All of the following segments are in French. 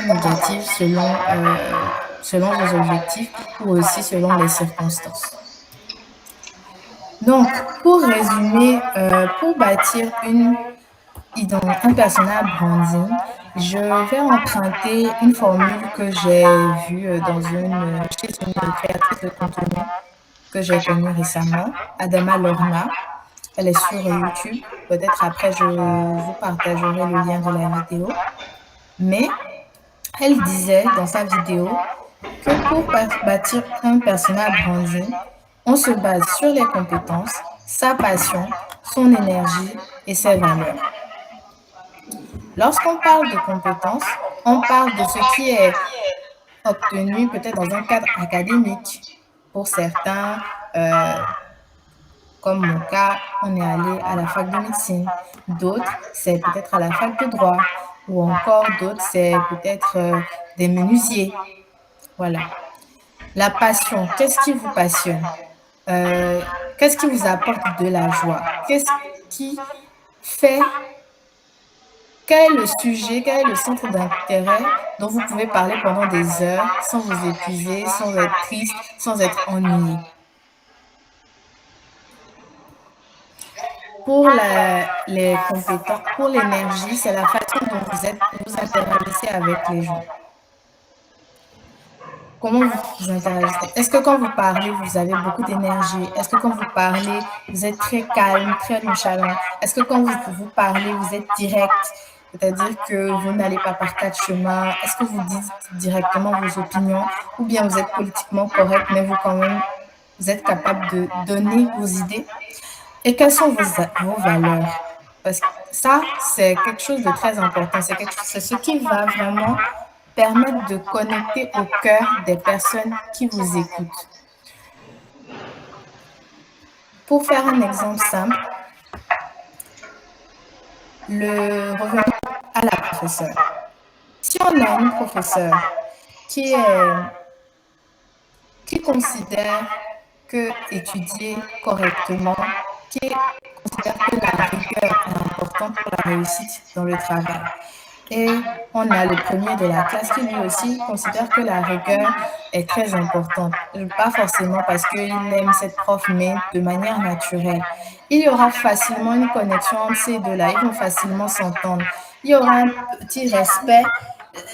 négative selon vos objectifs ou aussi selon les circonstances. Donc, pour résumer, pour bâtir un personal branding, je vais emprunter une formule que j'ai vue chez une créatrice de contenu que j'ai connue récemment, Adama Lorna. Elle est sur YouTube. Peut-être après, je vous partagerai le lien de la vidéo. Mais elle disait dans sa vidéo que pour bâtir un personnel branding, on se base sur les compétences, sa passion, son énergie et ses valeurs. Lorsqu'on parle de compétences, on parle de ce qui est obtenu peut-être dans un cadre académique. Pour certains, comme mon cas, on est allé à la fac de médecine. D'autres, c'est peut-être à la fac de droit. Ou encore d'autres, c'est peut-être des menuisiers. Voilà. La passion, qu'est-ce qui vous passionne? Qu'est-ce qui vous apporte de la joie? Qu'est-ce qui fait... Quel est le sujet, quel est le centre d'intérêt dont vous pouvez parler pendant des heures sans vous épuiser, sans être triste, sans être ennuyé? Pour les compétences, pour l'énergie, c'est la façon dont vous interagissez avec les gens. Comment vous interagissez? Est-ce que quand vous parlez, vous avez beaucoup d'énergie? Est-ce que quand vous parlez, vous êtes très calme, très nonchalant? Est-ce que quand vous parlez, vous êtes direct? C'est-à-dire que vous n'allez pas par quatre chemins. Est-ce que vous dites directement vos opinions? Ou bien vous êtes politiquement correct, mais vous êtes capable de donner vos idées? Et quelles sont vos valeurs? Parce que ça, c'est quelque chose de très important. C'est ce qui va vraiment permettre de connecter au cœur des personnes qui vous écoutent. Pour faire un exemple simple, revenons à la professeure. Si on a une professeure qui considère que étudier correctement, qui considère que la rigueur est importante pour la réussite dans le travail. Et on a le premier de la classe qui lui aussi considère que la rigueur est très importante. Pas forcément parce qu'il aime cette prof, mais de manière naturelle. Il y aura facilement une connexion entre ces deux-là. Ils vont facilement s'entendre. Il y aura un petit respect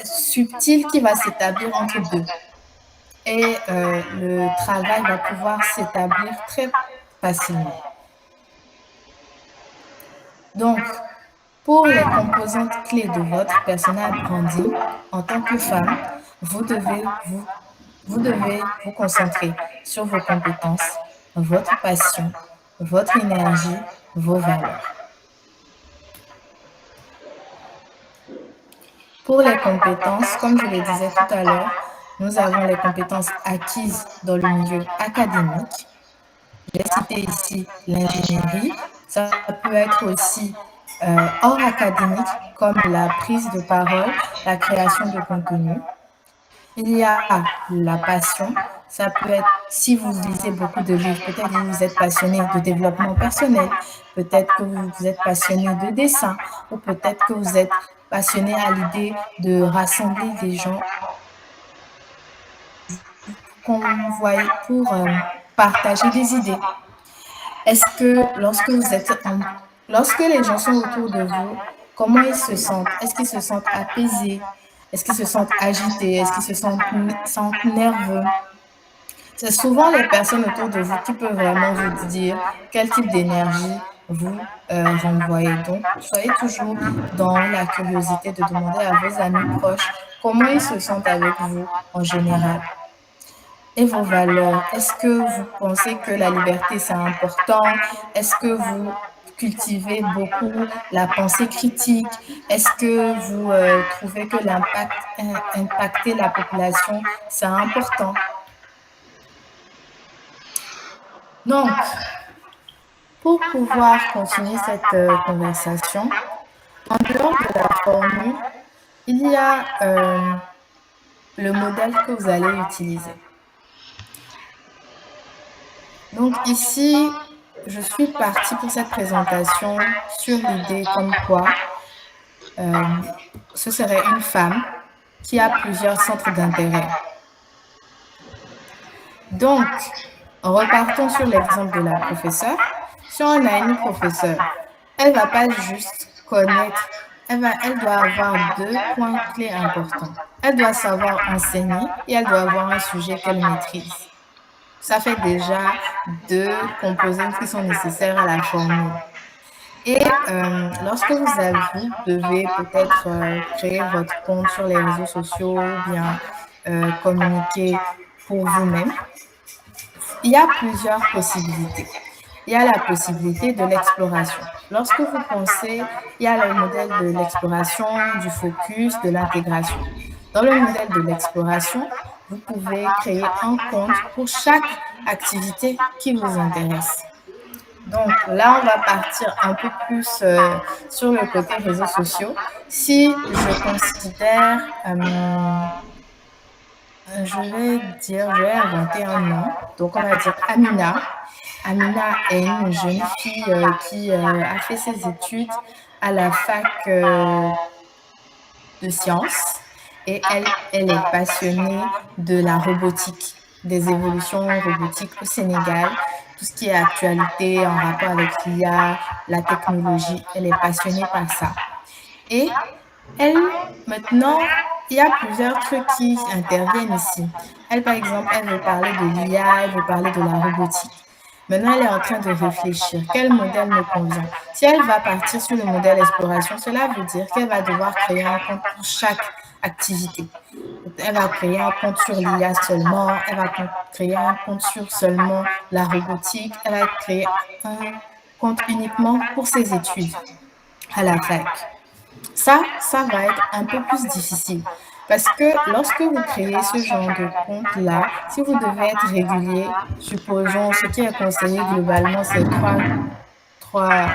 subtil qui va s'établir entre deux. Et le travail va pouvoir s'établir très facilement. Donc, pour les composantes clés de votre personnel branding, en tant que femme, vous devez vous concentrer sur vos compétences, votre passion, votre énergie, vos valeurs. Pour les compétences, comme je le disais tout à l'heure, nous avons les compétences acquises dans le milieu académique. J'ai cité ici l'ingénierie. Ça peut être aussi hors académique, comme la prise de parole, la création de contenu. Il y a la passion. Ça peut être, si vous lisez beaucoup de livres, peut-être que vous êtes passionné de développement personnel, peut-être que vous êtes passionné de dessin, ou peut-être que vous êtes passionné à l'idée de rassembler des gens pour partager des idées. Est-ce que lorsque les gens sont autour de vous, comment ils se sentent? Est-ce qu'ils se sentent apaisés? Est-ce qu'ils se sentent agités? Est-ce qu'ils se sentent nerveux? C'est souvent les personnes autour de vous qui peuvent vraiment vous dire quel type d'énergie vous renvoyez. Donc, soyez toujours dans la curiosité de demander à vos amis proches comment ils se sentent avec vous en général. Et vos valeurs, est-ce que vous pensez que la liberté c'est important? Est-ce que vous cultivez beaucoup la pensée critique? Est-ce que vous trouvez que impacter la population c'est important? Donc, pour pouvoir continuer cette conversation, en dehors de la formule, il y a le modèle que vous allez utiliser. Donc ici, je suis partie pour cette présentation sur l'idée comme quoi ce serait une femme qui a plusieurs centres d'intérêt. Donc, repartons sur l'exemple de la professeure. Si on a une professeure, elle ne va pas juste connaître, elle doit avoir deux points clés importants. Elle doit savoir enseigner et elle doit avoir un sujet qu'elle maîtrise. Ça fait déjà deux composantes qui sont nécessaires à la formule. Et lorsque vous devez peut-être créer votre compte sur les réseaux sociaux ou bien communiquer pour vous-même, il y a plusieurs possibilités. Il y a la possibilité de l'exploration. Lorsque vous pensez, il y a le modèle de l'exploration, du focus, de l'intégration. Dans le modèle de l'exploration, vous pouvez créer un compte pour chaque activité qui vous intéresse. Donc là, on va partir un peu plus sur le côté réseaux sociaux. Si je considère, je vais inventer un nom. Donc on va dire Amina. Amina est une jeune fille qui a fait ses études à la fac de sciences et elle est passionnée de la robotique, des évolutions robotiques au Sénégal, tout ce qui est actualité en rapport avec l'IA, la technologie. Elle est passionnée par ça. Et elle, maintenant, il y a plusieurs trucs qui interviennent ici. Elle, par exemple, elle veut parler de l'IA, elle veut parler de la robotique. Maintenant, elle est en train de réfléchir. Quel modèle me convient? Si elle va partir sur le modèle exploration, cela veut dire qu'elle va devoir créer un compte pour chaque activité. Elle va créer un compte sur l'IA seulement, elle va créer un compte sur seulement la robotique, elle va créer un compte uniquement pour ses études à la fac. Ça va être un peu plus difficile. Parce que lorsque vous créez ce genre de compte-là, si vous devez être régulier, supposons, ce qui est conseillé globalement, c'est trois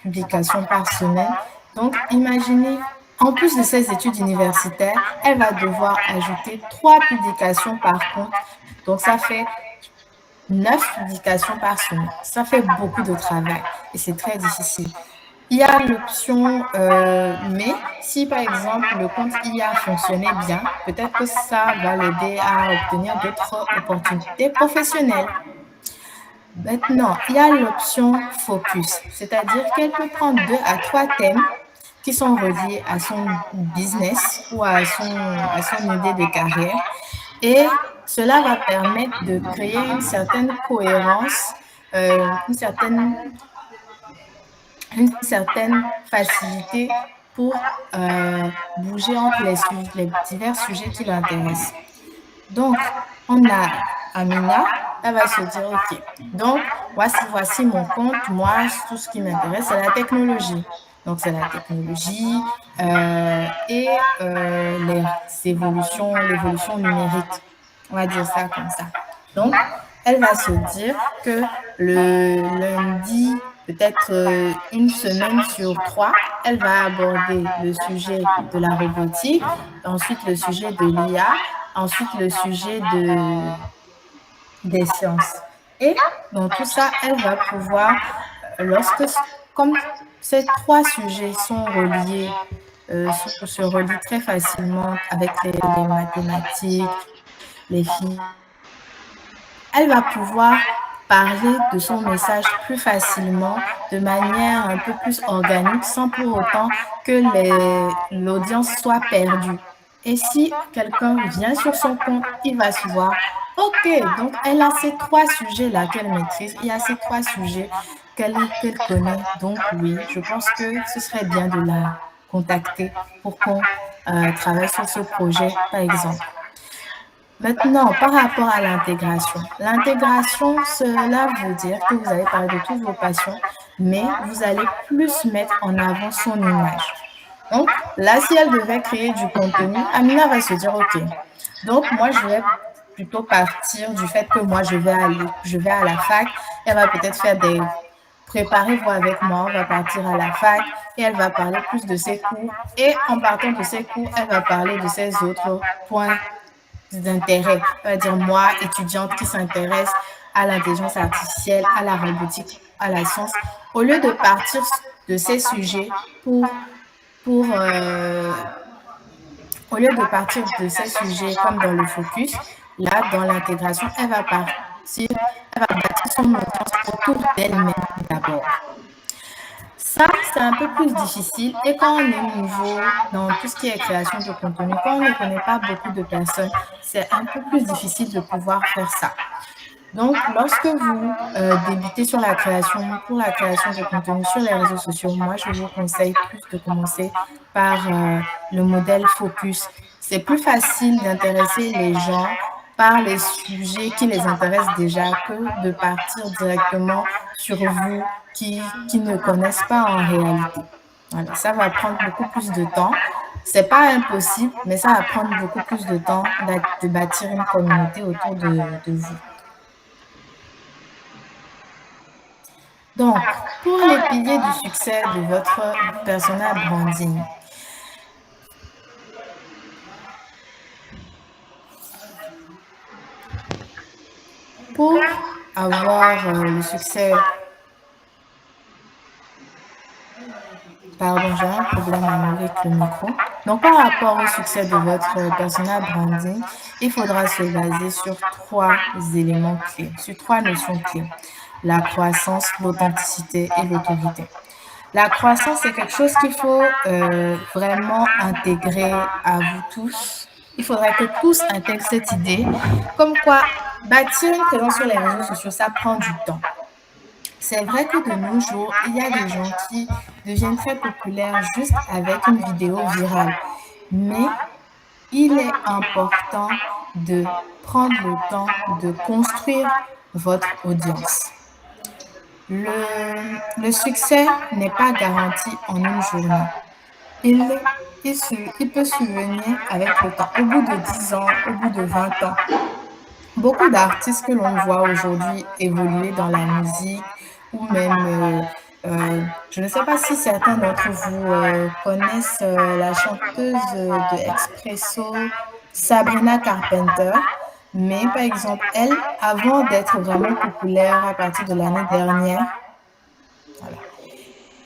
publications par semaine. Donc, imaginez, en plus de ses études universitaires, elle va devoir ajouter 3 publications par compte. Donc, ça fait 9 publications par semaine. Ça fait beaucoup de travail et c'est très difficile. Il y a l'option mais si par exemple le compte IA fonctionnait bien, peut-être que ça va l'aider à obtenir d'autres opportunités professionnelles. Maintenant, il y a l'option focus, c'est-à-dire qu'elle peut prendre 2 à 3 thèmes qui sont reliés à son business ou à son idée de carrière et cela va permettre de créer une certaine cohérence, une certaine facilité pour bouger entre les divers sujets qui l'intéressent. Donc, on a Amina, elle va se dire, OK, donc voici mon compte, moi, tout ce qui m'intéresse, c'est la technologie. Donc, c'est la technologie et l'évolution numérique. On va dire ça comme ça. Donc, elle va se dire que le lundi, peut-être une semaine sur 3, elle va aborder le sujet de la robotique, ensuite le sujet de l'IA, ensuite le sujet des sciences. Et dans tout ça, elle va pouvoir, comme ces 3 sujets sont reliés, se relient très facilement avec les mathématiques, les filles, elle va pouvoir parler de son message plus facilement, de manière un peu plus organique, sans pour autant que l'audience soit perdue. Et si quelqu'un vient sur son compte, il va se voir, OK, donc elle a ces 3 sujets-là qu'elle maîtrise, il y a ces 3 sujets qu'elle connaît. Donc oui, je pense que ce serait bien de la contacter pour qu'on travaille sur ce projet, par exemple. Maintenant, par rapport à l'intégration, cela veut dire que vous allez parler de toutes vos passions, mais vous allez plus mettre en avant son image. Donc, là, si elle devait créer du contenu, Amina va se dire, OK, donc moi, je vais plutôt partir du fait que moi, je vais à la fac, elle va peut-être préparez-vous avec moi, on va partir à la fac et elle va parler plus de ses cours. Et en partant de ses cours, elle va parler de ses autres points d'intérêt. On va dire moi, étudiante qui s'intéresse à l'intelligence artificielle, à la robotique, à la science, au lieu de partir de ces sujets pour Au lieu de partir de ces sujets comme dans le focus, là, dans l'intégration, elle va bâtir son audience autour d'elle-même d'abord. Ça, c'est un peu plus difficile. Et quand on est nouveau dans tout ce qui est création de contenu, quand on ne connaît pas beaucoup de personnes, c'est un peu plus difficile de pouvoir faire ça. Donc, lorsque vous débutez sur pour la création de contenu sur les réseaux sociaux, moi, je vous conseille plus de commencer par le modèle focus. C'est plus facile d'intéresser les gens par les sujets qui les intéressent déjà que de partir directement sur vous qui ne connaissent pas en réalité. Voilà, ça va prendre beaucoup plus de temps. C'est pas impossible, mais ça va prendre beaucoup plus de temps de bâtir une communauté autour de vous. Donc, pour les piliers du succès de votre personal branding, pour avoir le succès, pardon, j'ai un problème avec le micro. Donc, par rapport au succès de votre personal branding, il faudra se baser sur trois éléments clés, sur trois notions clés: la croissance, l'authenticité et l'autorité. La croissance, c'est quelque chose qu'il faut vraiment intégrer à vous tous. Il faudrait que tous intègrent cette idée, comme quoi bâtir une présence sur les réseaux sociaux, ça prend du temps. C'est vrai que de nos jours, il y a des gens qui deviennent très populaires juste avec une vidéo virale. Mais il est important de prendre le temps de construire votre audience. Le succès n'est pas garanti en une journée. Il peut survenir avec le temps. Au bout de 10 ans, au bout de 20 ans, beaucoup d'artistes que l'on voit aujourd'hui évoluer dans la musique ou même, je ne sais pas si certains d'entre vous connaissent la chanteuse de Expresso, Sabrina Carpenter. Mais par exemple, elle, avant d'être vraiment populaire à partir de l'année dernière, voilà,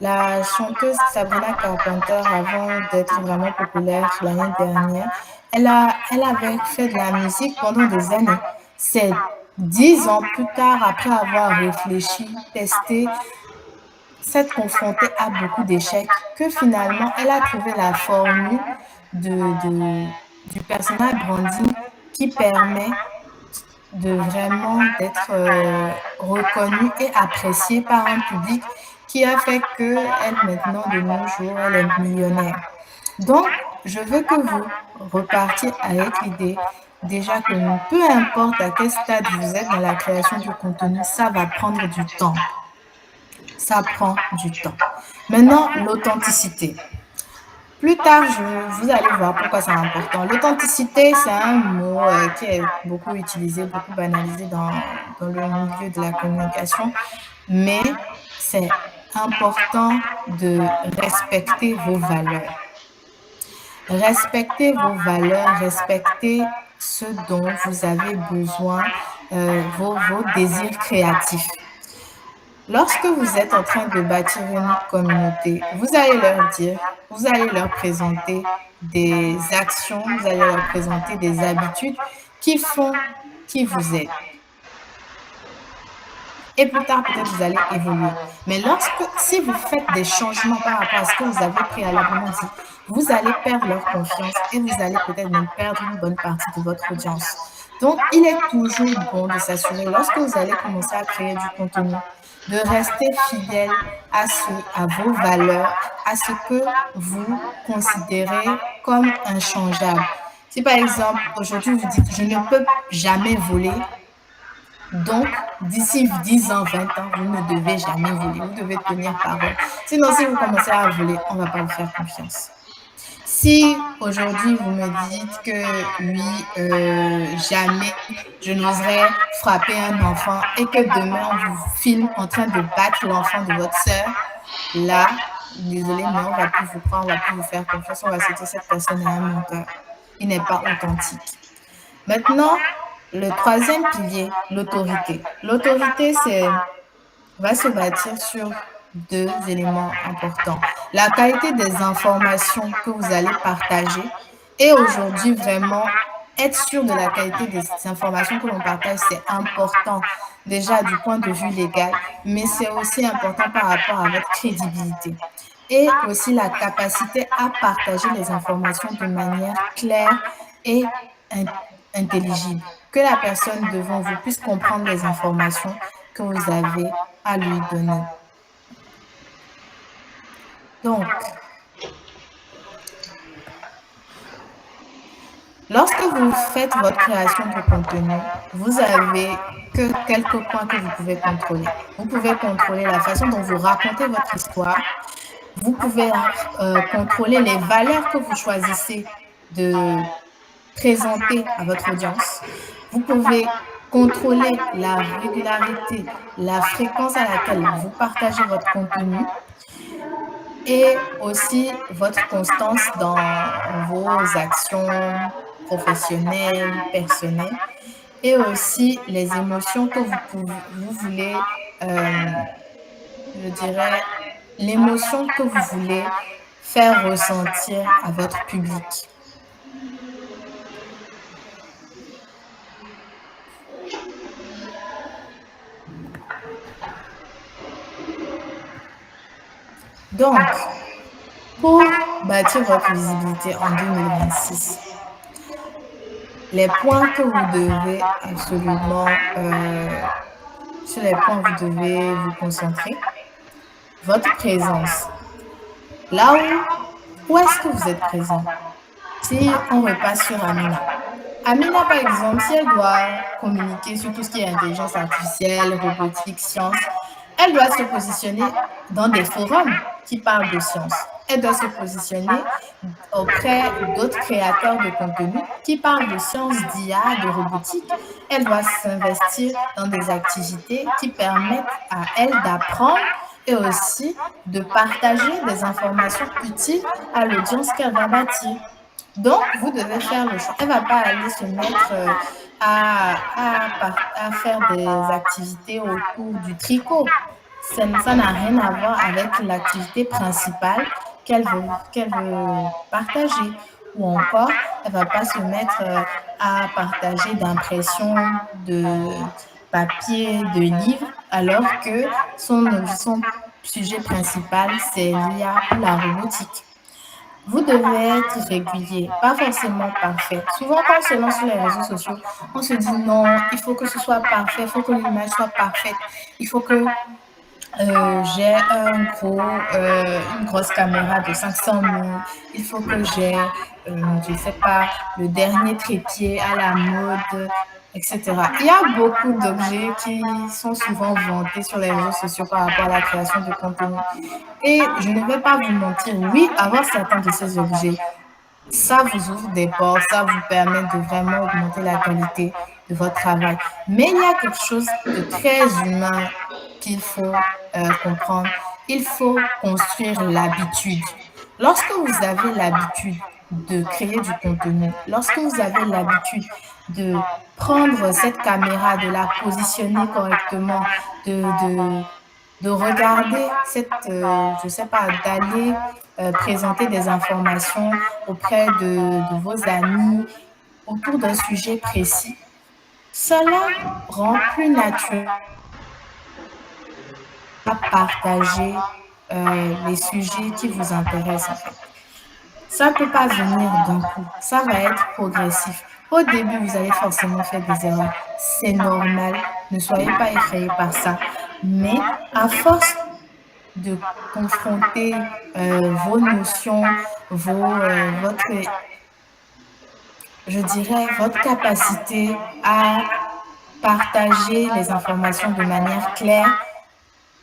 la chanteuse Sabrina Carpenter, avant d'être vraiment populaire l'année dernière, elle avait fait de la musique pendant des années. C'est 10 ans plus tard, après avoir réfléchi, testé, s'être confrontée à beaucoup d'échecs, que finalement, elle a trouvé la formule du personal branding qui permet de vraiment d'être reconnue et appréciée par un public qui a fait qu'elle, maintenant, de nos jours, elle est millionnaire. Donc, je veux que vous repartiez avec l'idée déjà que peu importe à quel stade vous êtes dans la création du contenu, ça va prendre du temps. Ça prend du temps. Maintenant, l'authenticité. Plus tard, vous allez voir pourquoi c'est important. L'authenticité, c'est un mot qui est beaucoup utilisé, beaucoup banalisé dans le milieu de la communication, mais c'est important de respecter vos valeurs. Respectez vos valeurs, respectez ce dont vous avez besoin, vos désirs créatifs. Lorsque vous êtes en train de bâtir une communauté, vous allez leur présenter des actions, vous allez leur présenter des habitudes qui font qui vous êtes. Et plus tard, peut-être, vous allez évoluer. Mais si vous faites des changements par rapport à ce que vous avez préalablement dit, vous allez perdre leur confiance et vous allez peut-être même perdre une bonne partie de votre audience. Donc, il est toujours bon de s'assurer, lorsque vous allez commencer à créer du contenu, de rester fidèle à vos valeurs, à ce que vous considérez comme inchangeable. Si par exemple, aujourd'hui, vous dites, je ne peux jamais voler, donc, d'ici 10 ans, 20 ans, vous ne devez jamais voler. Vous devez tenir parole. Sinon, si vous commencez à voler, on ne va pas vous faire confiance. Si aujourd'hui, vous me dites que oui, jamais je n'oserais frapper un enfant et que demain, on vous filme en train de battre l'enfant de votre sœur, là, désolé, mais on ne va plus vous prendre, on ne va plus vous faire confiance. On va citer cette personne à un menteur. Il n'est pas authentique. Maintenant, le troisième pilier, l'autorité. L'autorité, va se bâtir sur deux éléments importants. La qualité des informations que vous allez partager Et aujourd'hui, vraiment, être sûr de la qualité des informations que l'on partage, c'est important, déjà du point de vue légal, mais c'est aussi important par rapport à votre crédibilité. Et aussi la capacité à partager les informations de manière claire et in intelligible. Que la personne devant vous puisse comprendre les informations que vous avez à lui donner. Donc, lorsque vous faites votre création de contenu, vous avez que quelques points que vous pouvez contrôler. Vous pouvez contrôler la façon dont vous racontez votre histoire. Vous pouvez contrôler les valeurs que vous choisissez de présenter à votre audience. Vous pouvez contrôler la régularité, la fréquence à laquelle vous partagez votre contenu et aussi votre constance dans vos actions professionnelles, personnelles et aussi les émotions que vous voulez, je dirais, l'émotion que vous voulez faire ressentir à votre public. Donc, pour bâtir votre visibilité en 2026, les points que vous devez absolument, sur les points vous devez vous concentrer, votre présence. Là où est-ce que vous êtes présent? Si on repasse sur Amina. Amina, par exemple, si elle doit communiquer sur tout ce qui est intelligence artificielle, robotique, science, elle doit se positionner dans des forums qui parlent de science. Elle doit se positionner auprès d'autres créateurs de contenu qui parlent de sciences, d'IA, de robotique. Elle doit s'investir dans des activités qui permettent à elle d'apprendre et aussi de partager des informations utiles à l'audience qu'elle va bâtir. Donc, vous devez faire le choix. Elle ne va pas aller se mettre à faire des activités autour du tricot. Ça n'a rien à voir avec l'activité principale qu'elle veut partager. Ou encore, elle ne va pas se mettre à partager d'impressions de papier, de livres, alors que son sujet principal, c'est l'IA ou la robotique. Vous devez être régulier, pas forcément parfait. Souvent, quand on se lance sur les réseaux sociaux, on se dit non, il faut que ce soit parfait, il faut que l'image soit parfaite, il faut que j'ai une grosse caméra de 500 000, il faut que j'ai, je ne sais pas, le dernier trépied à la mode, etc. Il y a beaucoup d'objets qui sont souvent vantés sur les réseaux sociaux par rapport à la création de contenu. Et je ne vais pas vous mentir, oui, avoir certains de ces objets, ça vous ouvre des portes, ça vous permet de vraiment augmenter la qualité de votre travail. Mais il y a quelque chose de très humain qu'il faut comprendre. Il faut construire l'habitude. Lorsque vous avez l'habitude de créer du contenu, lorsque vous avez l'habitude de prendre cette caméra, de la positionner correctement, de regarder je sais pas, d'aller présenter des informations auprès de vos amis autour d'un sujet précis. Cela rend plus naturel à partager les sujets qui vous intéressent en fait. Ça ne peut pas venir d'un coup, ça va être progressif. Au début, vous allez forcément faire des erreurs. C'est normal, ne soyez pas effrayés par ça. Mais à force de confronter vos notions, votre, je dirais, votre capacité à partager les informations de manière claire,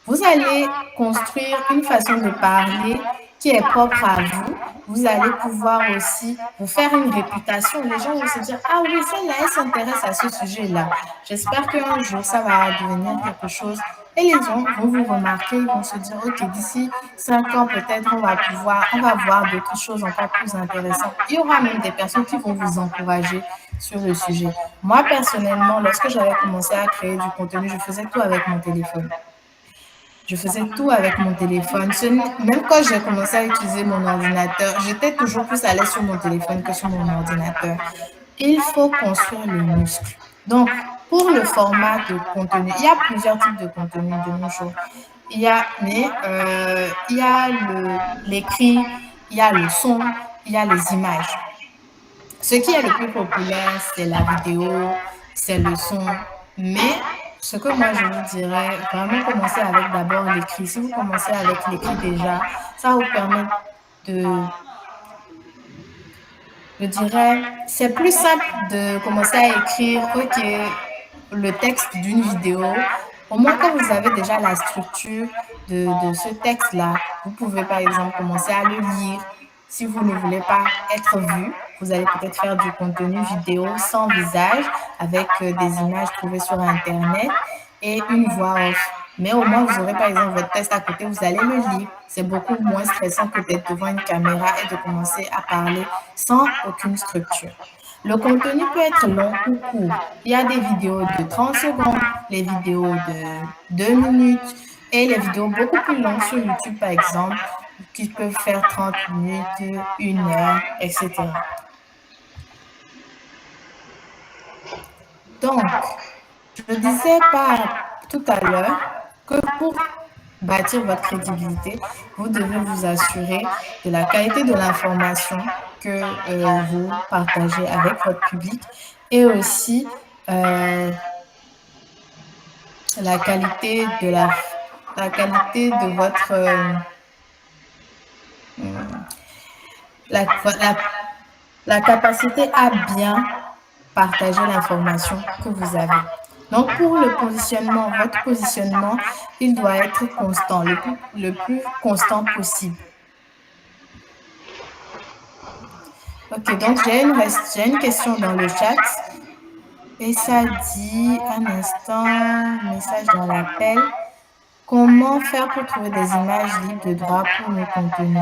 vous allez construire une façon de parler qui est propre à vous. Vous allez pouvoir aussi vous faire une réputation. Les gens vont se dire, ah oui, celle-là, elle s'intéresse à ce sujet-là. J'espère qu'un jour, ça va devenir quelque chose. Et les gens vont vous remarquer, ils vont se dire, OK, d'ici 5 ans, peut-être, on va voir d'autres choses encore plus intéressantes. Il y aura même des personnes qui vont vous encourager sur le sujet. Moi, personnellement, lorsque j'avais commencé à créer du contenu, je faisais tout avec mon téléphone. Je faisais tout avec mon téléphone. Même quand j'ai commencé à utiliser mon ordinateur, j'étais toujours plus à l'aise sur mon téléphone que sur mon ordinateur. Il faut construire le muscle. Donc, pour le format de contenu, il y a plusieurs types de contenu de nos jours. Il y a l'écrit, il y a le son, il y a les images. Ce qui est le plus populaire, c'est la vidéo, c'est le son. Mais ce que moi, je vous dirais, vraiment commencer avec d'abord l'écrit. Si vous commencez avec l'écrit déjà, ça va vous permettre de, je dirais, c'est plus simple de commencer à écrire, OK, le texte d'une vidéo. Au moins, quand vous avez déjà la structure de ce texte-là, vous pouvez par exemple commencer à le lire. Si vous ne voulez pas être vu, vous allez peut-être faire du contenu vidéo sans visage avec des images trouvées sur Internet et une voix off. Mais au moins, vous aurez par exemple votre texte à côté, vous allez le lire. C'est beaucoup moins stressant que d'être devant une caméra et de commencer à parler sans aucune structure. Le contenu peut être long ou court. Il y a des vidéos de 30 secondes, les vidéos de 2 minutes et les vidéos beaucoup plus longues sur YouTube, par exemple, qui peuvent faire 30 minutes, 1 heure, etc. Donc, je disais tout à l'heure que pour bâtir votre crédibilité, vous devez vous assurer de la qualité de l'information que vous partagez avec votre public et aussi la qualité la qualité de votre la, la, la capacité à bien partager l'information que vous avez. Donc, pour le positionnement, votre positionnement, il doit être constant, le plus constant possible. Ok, donc j'ai une question dans le chat. Et ça dit, un instant, message dans l'appel. Comment faire pour trouver des images libres de droit pour nos contenus?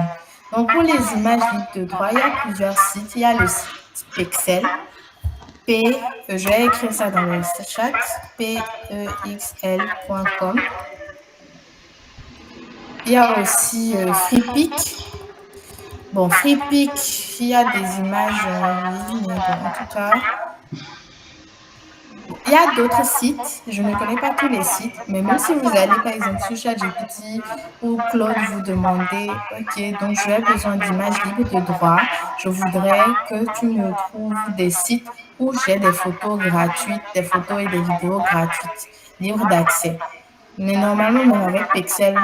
Donc, pour les images libres de droit, il y a plusieurs sites. Il y a le site Pexel. Je vais écrire ça dans le chat, pexl.com. Il y a aussi FreePic. Bon, FreePic, il y a des images en ligne, en tout cas. Il y a d'autres sites, je ne connais pas tous les sites, mais même si vous allez par exemple sur ChatGPT ou Claude, vous demandez, ok, donc j'ai besoin d'images libres de droit, je voudrais que tu me trouves des sites où j'ai des photos gratuites, des photos et des vidéos gratuites, libres d'accès. Mais normalement, même avec Pexel,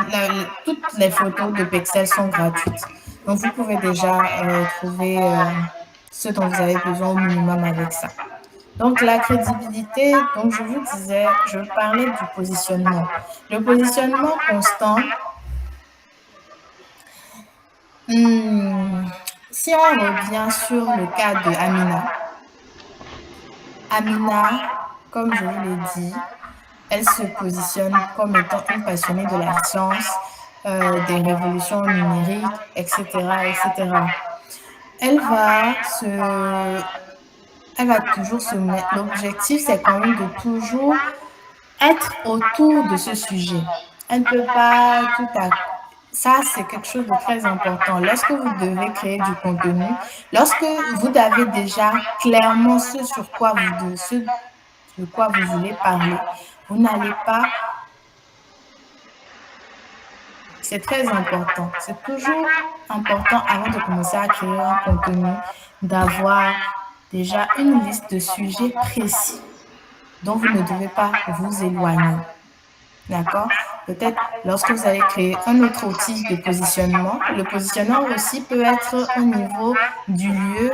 toutes les photos de Pexel sont gratuites. Donc vous pouvez déjà trouver ce dont vous avez besoin au minimum avec ça. Donc, la crédibilité, donc je vous disais, je parlais du positionnement. Le positionnement constant, si on revient sur le cas de Amina, comme je vous l'ai dit, elle se positionne comme étant une passionnée de la science, des révolutions numériques, etc., etc. Elle va toujours se mettre. L'objectif, c'est quand même de toujours être autour de ce sujet. Elle ne peut pas tout à... Ça, c'est quelque chose de très important. Lorsque vous devez créer du contenu, lorsque vous avez déjà clairement ce sur quoi vous voulez parler, vous n'allez pas... C'est très important. C'est toujours important avant de commencer à créer un contenu, d'avoir déjà une liste de sujets précis dont vous ne devez pas vous éloigner. D'accord? Peut-être lorsque vous allez créer un autre outil de positionnement, le positionnement aussi peut être au niveau du lieu,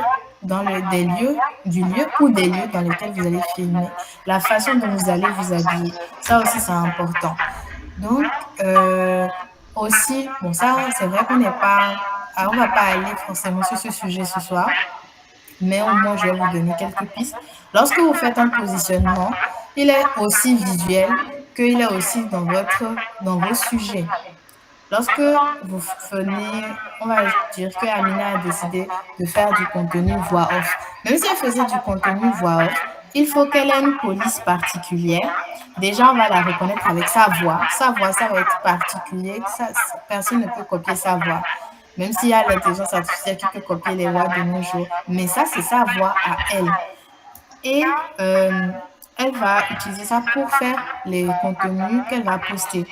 du lieu ou des lieux dans lesquels vous allez filmer, la façon dont vous allez vous habiller. Ça aussi, c'est important. Donc, aussi, bon, ça, c'est vrai qu'on n'est pas, on ne va pas aller forcément sur ce sujet ce soir, mais au moins, je vais vous donner quelques pistes. Lorsque vous faites un positionnement, il est aussi visuel qu'il est aussi dans vos sujets. Lorsque vous venez, on va dire que Amina a décidé de faire du contenu voix off. Même si elle faisait du contenu voix off, il faut qu'elle ait une police particulière. Déjà, on va la reconnaître avec sa voix. Sa voix, ça va être particulier. Personne ne peut copier sa voix. Même s'il y a l'intelligence artificielle qui peut copier les voix de nos jours. Mais ça, c'est sa voix à elle. Et elle va utiliser ça pour faire les contenus qu'elle va poster.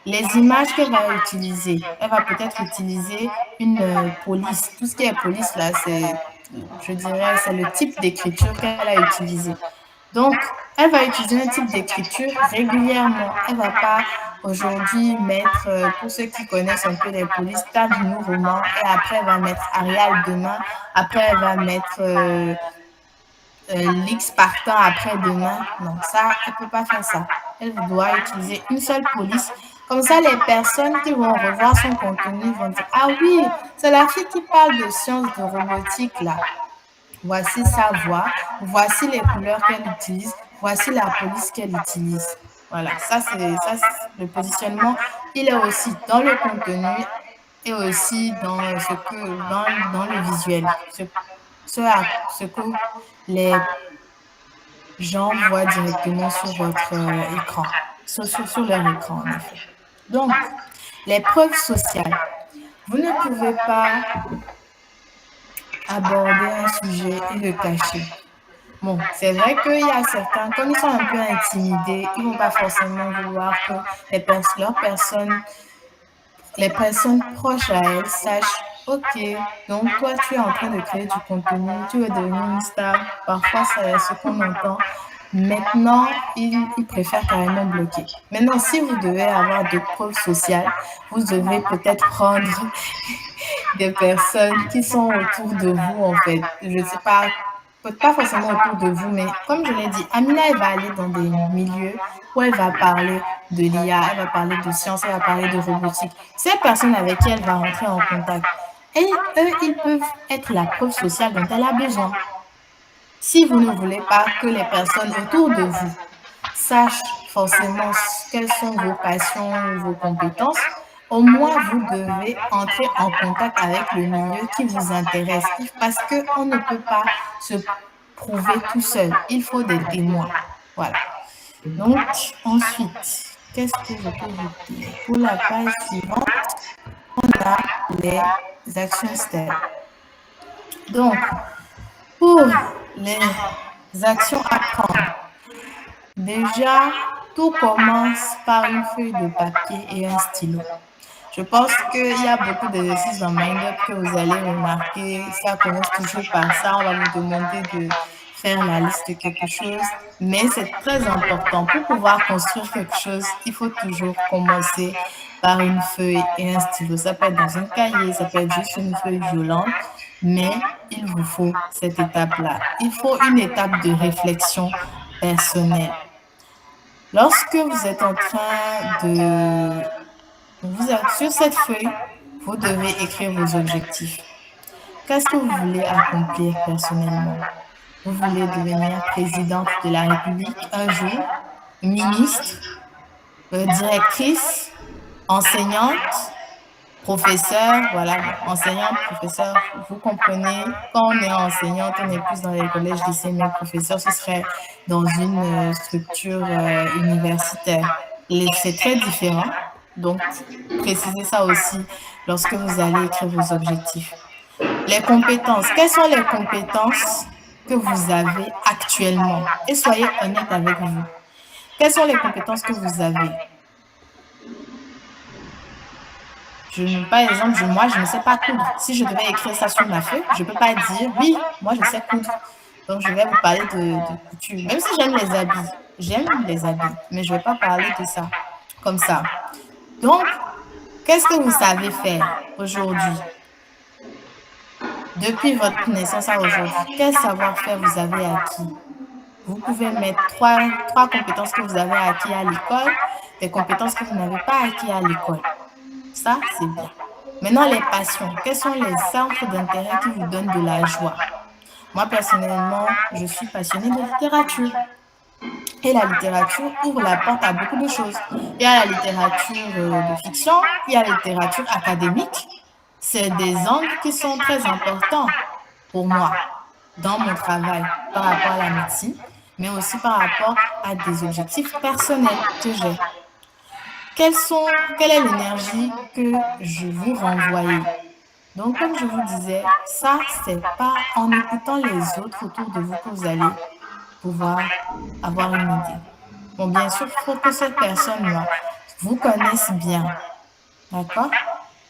Les images qu'elle va utiliser, elle va peut-être utiliser une police. Tout ce qui est police, là, je dirais, c'est le type d'écriture qu'elle a utilisé. Donc, elle va utiliser un type d'écriture régulièrement. Elle ne va pas aujourd'hui mettre, pour ceux qui connaissent un peu les polices, Table New Roman, et après elle va mettre Arial demain, après elle va mettre l'X partant après-demain. Non, ça, elle ne peut pas faire ça. Elle doit utiliser une seule police. Comme ça, les personnes qui vont revoir son contenu vont dire, ah oui, c'est la fille qui parle de sciences de robotique là. Voici sa voix, voici les couleurs qu'elle utilise, voici la police qu'elle utilise. Voilà, ça c'est le positionnement. Il est aussi dans le contenu et aussi dans dans le visuel, ce que les gens voient directement sur votre écran, sur leur écran en effet. Donc, les preuves sociales. Vous ne pouvez pas aborder un sujet et le cacher. Bon, c'est vrai qu'il y a certains, comme ils sont un peu intimidés, ils ne vont pas forcément vouloir que les personnes proches à elles sachent, ok, donc toi tu es en train de créer du contenu, tu veux devenir une star, parfois c'est ce qu'on entend. Maintenant, ils préfèrent carrément bloquer. Maintenant, si vous devez avoir de preuves sociales, vous devez peut-être prendre des personnes qui sont autour de vous, en fait. Je ne sais pas, peut-être pas forcément autour de vous, mais comme je l'ai dit, Amina, elle va aller dans des milieux où elle va parler de l'IA, elle va parler de science, elle va parler de robotique. Ces personnes avec qui elle va rentrer en contact, et eux, ils peuvent être la preuve sociale dont elle a besoin. Si vous ne voulez pas que les personnes autour de vous sachent forcément quelles sont vos passions ou vos compétences, au moins vous devez entrer en contact avec le milieu qui vous intéresse parce qu'on ne peut pas se prouver tout seul. Il faut des témoins. Voilà. Donc, ensuite, qu'est-ce que je peux vous dire? Pour la page suivante, on a les actions STEM. Donc, pour les actions à prendre, déjà, tout commence par une feuille de papier et un stylo. Je pense qu'il y a beaucoup d'exercices dans MindUp que vous allez remarquer. Ça commence toujours par ça. On va vous demander de faire la liste de quelque chose. Mais c'est très important. Pour pouvoir construire quelque chose, il faut toujours commencer par une feuille et un stylo. Ça peut être dans un cahier, ça peut être juste une feuille violente. Mais il vous faut cette étape-là. Il faut une étape de réflexion personnelle. Lorsque vous êtes en train de... sur cette feuille, vous devez écrire vos objectifs. Qu'est-ce que vous voulez accomplir personnellement? Vous voulez devenir présidente de la République un jour, ministre, directrice, enseignante, professeur, voilà, enseignante, professeur, vous comprenez, quand on est enseignante, on est plus dans les collèges, lycées, mais professeur, ce serait dans une structure universitaire. C'est très différent, donc précisez ça aussi lorsque vous allez écrire vos objectifs. Les compétences, quelles sont les compétences que vous avez actuellement? Et soyez honnête avec vous. Quelles sont les compétences que vous avez? Par exemple, moi, je ne sais pas coudre. Si je devais écrire ça sur ma feuille, je ne peux pas dire, oui, moi, je sais coudre. Donc, je vais vous parler de couture. Même si j'aime les habits, mais je ne vais pas parler de ça comme ça. Donc, qu'est-ce que vous savez faire aujourd'hui? Depuis votre naissance à aujourd'hui, quel savoir-faire vous avez acquis? Vous pouvez mettre trois compétences que vous avez acquis à l'école, des compétences que vous n'avez pas acquis à l'école. Ça, c'est bien. Maintenant, les passions. Quels sont les centres d'intérêt qui vous donnent de la joie? Moi, personnellement, je suis passionnée de littérature. Et la littérature ouvre la porte à beaucoup de choses. Il y a la littérature de fiction, il y a la littérature académique. C'est des angles qui sont très importants pour moi dans mon travail par rapport à la médecine. mais aussi par rapport à des objectifs personnels que j'ai. Quelle est l'énergie que je vous renvoyez? Donc, comme je vous disais, ça, c'est pas en écoutant les autres autour de vous que vous allez pouvoir avoir une idée. Bon, bien sûr, il faut que ces personnes-là vous connaissent bien, d'accord?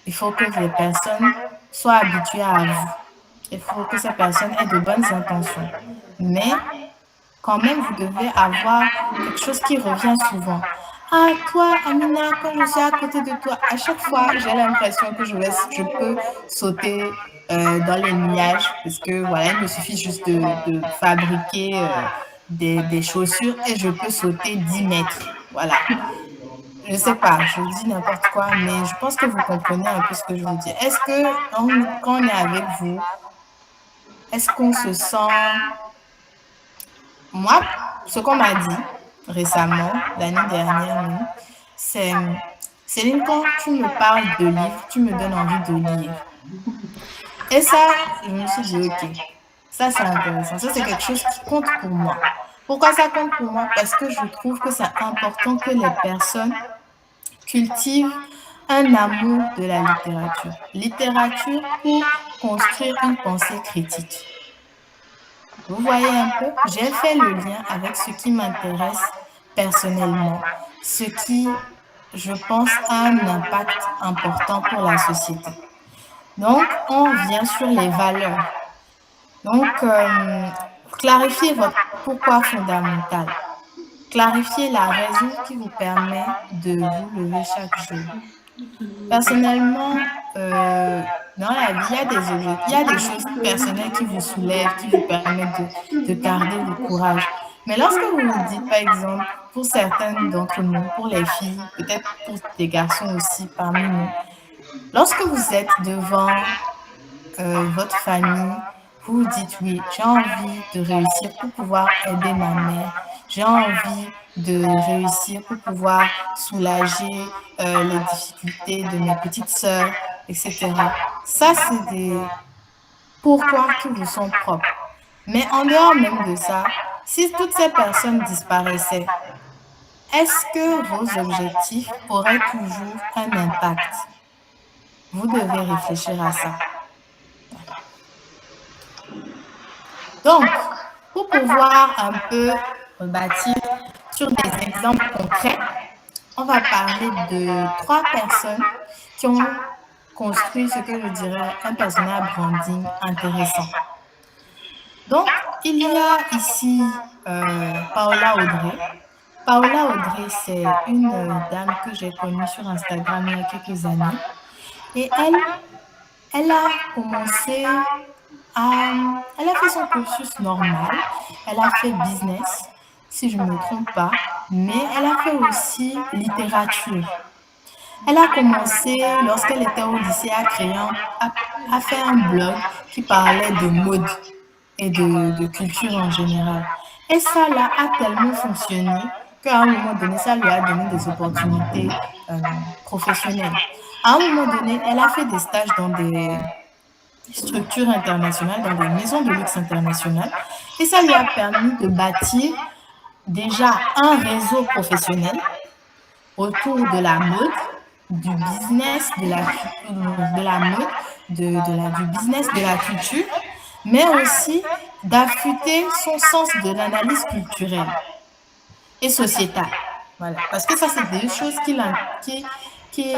Il faut que les personnes soient habituées à vous. Il faut que ces personnes aient de bonnes intentions. Mais quand même, vous devez avoir quelque chose qui revient souvent. Ah, toi, Amina, quand je suis à côté de toi, à chaque fois, j'ai l'impression que je peux sauter dans les nuages parce que voilà, il me suffit juste de fabriquer des chaussures et je peux sauter 10 mètres. Voilà. Je sais pas, je dis n'importe quoi, mais je pense que vous comprenez un peu ce que je veux dire. Est-ce que quand on est avec vous, est-ce qu'on se sent... Moi, ce qu'on m'a dit récemment, l'année dernière même, c'est Céline, quand tu me parles de livres, tu me donnes envie de lire. Et ça, je me suis dit, ok, ça c'est intéressant. Ça c'est quelque chose qui compte pour moi. Pourquoi ça compte pour moi? Parce que je trouve que c'est important que les personnes cultivent un amour de la littérature. Littérature pour construire une pensée critique. Vous voyez un peu, j'ai fait le lien avec ce qui m'intéresse personnellement, ce qui, je pense, a un impact important pour la société. Donc, on vient sur les valeurs. Donc, clarifiez votre pourquoi fondamental. Clarifiez la raison qui vous permet de vous lever chaque jour. Personnellement, dans la vie, il y a des choses personnelles qui vous soulèvent, qui vous permettent de garder le courage. Mais lorsque vous vous dites, par exemple, pour certaines d'entre nous, pour les filles, peut-être pour des garçons aussi parmi nous, lorsque vous êtes devant votre famille, vous vous dites, oui, j'ai envie de réussir pour pouvoir aider ma mère, j'ai envie de réussir pour pouvoir soulager les difficultés de mes petites sœurs, etc. Ça, c'est des pourquoi qui vous sont propres. Mais en dehors même de ça, si toutes ces personnes disparaissaient, est-ce que vos objectifs auraient toujours un impact? Vous devez réfléchir à ça. Donc, pour pouvoir un peu bâtir sur des exemples concrets, on va parler de 3 personnes qui ont construit ce que je dirais un personnel branding intéressant. Donc, il y a ici Paola Audrey. Paola Audrey, c'est une dame que j'ai connue sur Instagram il y a quelques années. Et elle a commencé elle a fait son cursus normal, elle a fait business, si je ne me trompe pas, mais elle a fait aussi littérature. Elle a commencé, lorsqu'elle était au lycée, à faire un blog qui parlait de mode et de culture en général. Et ça là, a tellement fonctionné qu'à un moment donné, ça lui a donné des opportunités professionnelles. À un moment donné, elle a fait des stages dans des structures internationales, dans des maisons de luxe internationales. Et ça lui a permis de bâtir déjà un réseau professionnel autour de la mode, du business, de la mode, du business, de la culture, mais aussi d'affûter son sens de l'analyse culturelle et sociétale. Voilà. Parce que ça, c'est des choses qui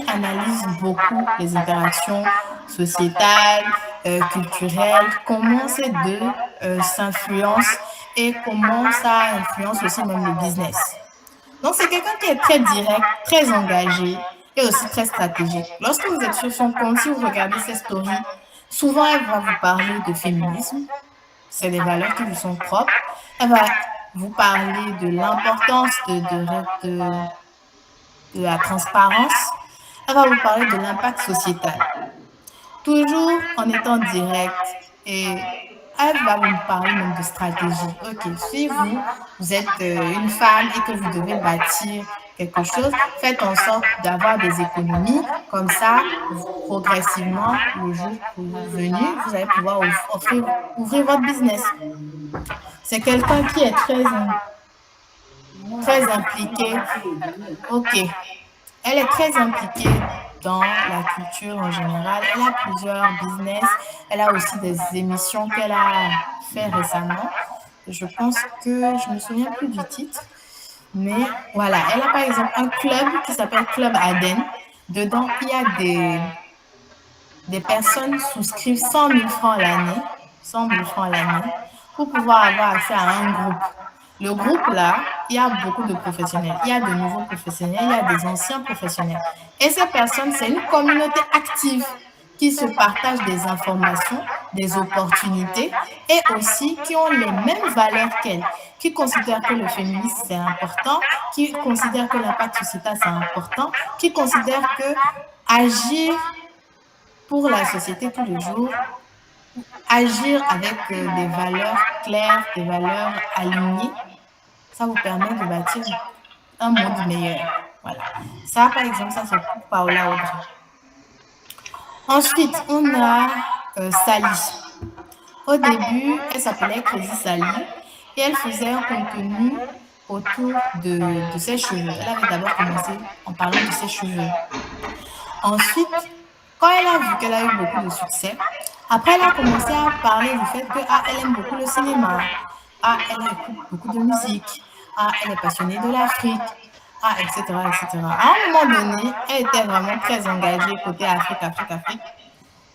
analyse beaucoup les interactions sociétales, culturelles, comment ces deux s'influencent et comment ça influence aussi même le business. Donc, c'est quelqu'un qui est très direct, très engagé et aussi très stratégique. Lorsque vous êtes sur son compte, si vous regardez ses stories, souvent elle va vous parler de féminisme, c'est des valeurs qui vous sont propres. Elle va vous parler de l'importance de la transparence. Elle va vous parler de l'impact sociétal. Toujours en étant direct et elle va vous parler même de stratégie. Ok, si vous êtes une femme et que vous devez bâtir quelque chose, faites en sorte d'avoir des économies. Comme ça, progressivement, le jour venu, vous allez pouvoir ouvrir votre business. C'est quelqu'un qui est très impliqué. Ok. Elle est très impliquée dans la culture en général. Elle a plusieurs business. Elle a aussi des émissions qu'elle a fait récemment. Je pense que je me souviens plus du titre. Mais voilà, elle a par exemple un club qui s'appelle Club Aden. Dedans, il y a des personnes souscrivent 100 000 francs l'année, 100 000 francs l'année, pour pouvoir avoir accès à un groupe. Le groupe là, il y a beaucoup de professionnels. Il y a de nouveaux professionnels, il y a des anciens professionnels. Et ces personnes, c'est une communauté active qui se partagent des informations, des opportunités et aussi qui ont les mêmes valeurs qu'elles, qui considèrent que le féminisme c'est important, qui considèrent que l'impact sociétal c'est important, qui considèrent que agir pour la société tous les jours, agir avec des valeurs claires, des valeurs alignées, ça vous permet de bâtir un monde meilleur. Voilà. Ça, par exemple, ça c'est pour Paola Audrey. Ensuite, on a Sally. Au début, elle s'appelait Crazy Sally et elle faisait un contenu autour de ses cheveux. Elle avait d'abord commencé en parlant de ses cheveux. Ensuite, quand elle a vu qu'elle a eu beaucoup de succès, après elle a commencé à parler du fait que elle aime beaucoup le cinéma, elle écoute beaucoup de musique, elle est passionnée de l'Afrique, etc., etc. À un moment donné, elle était vraiment très engagée côté Afrique, Afrique, Afrique.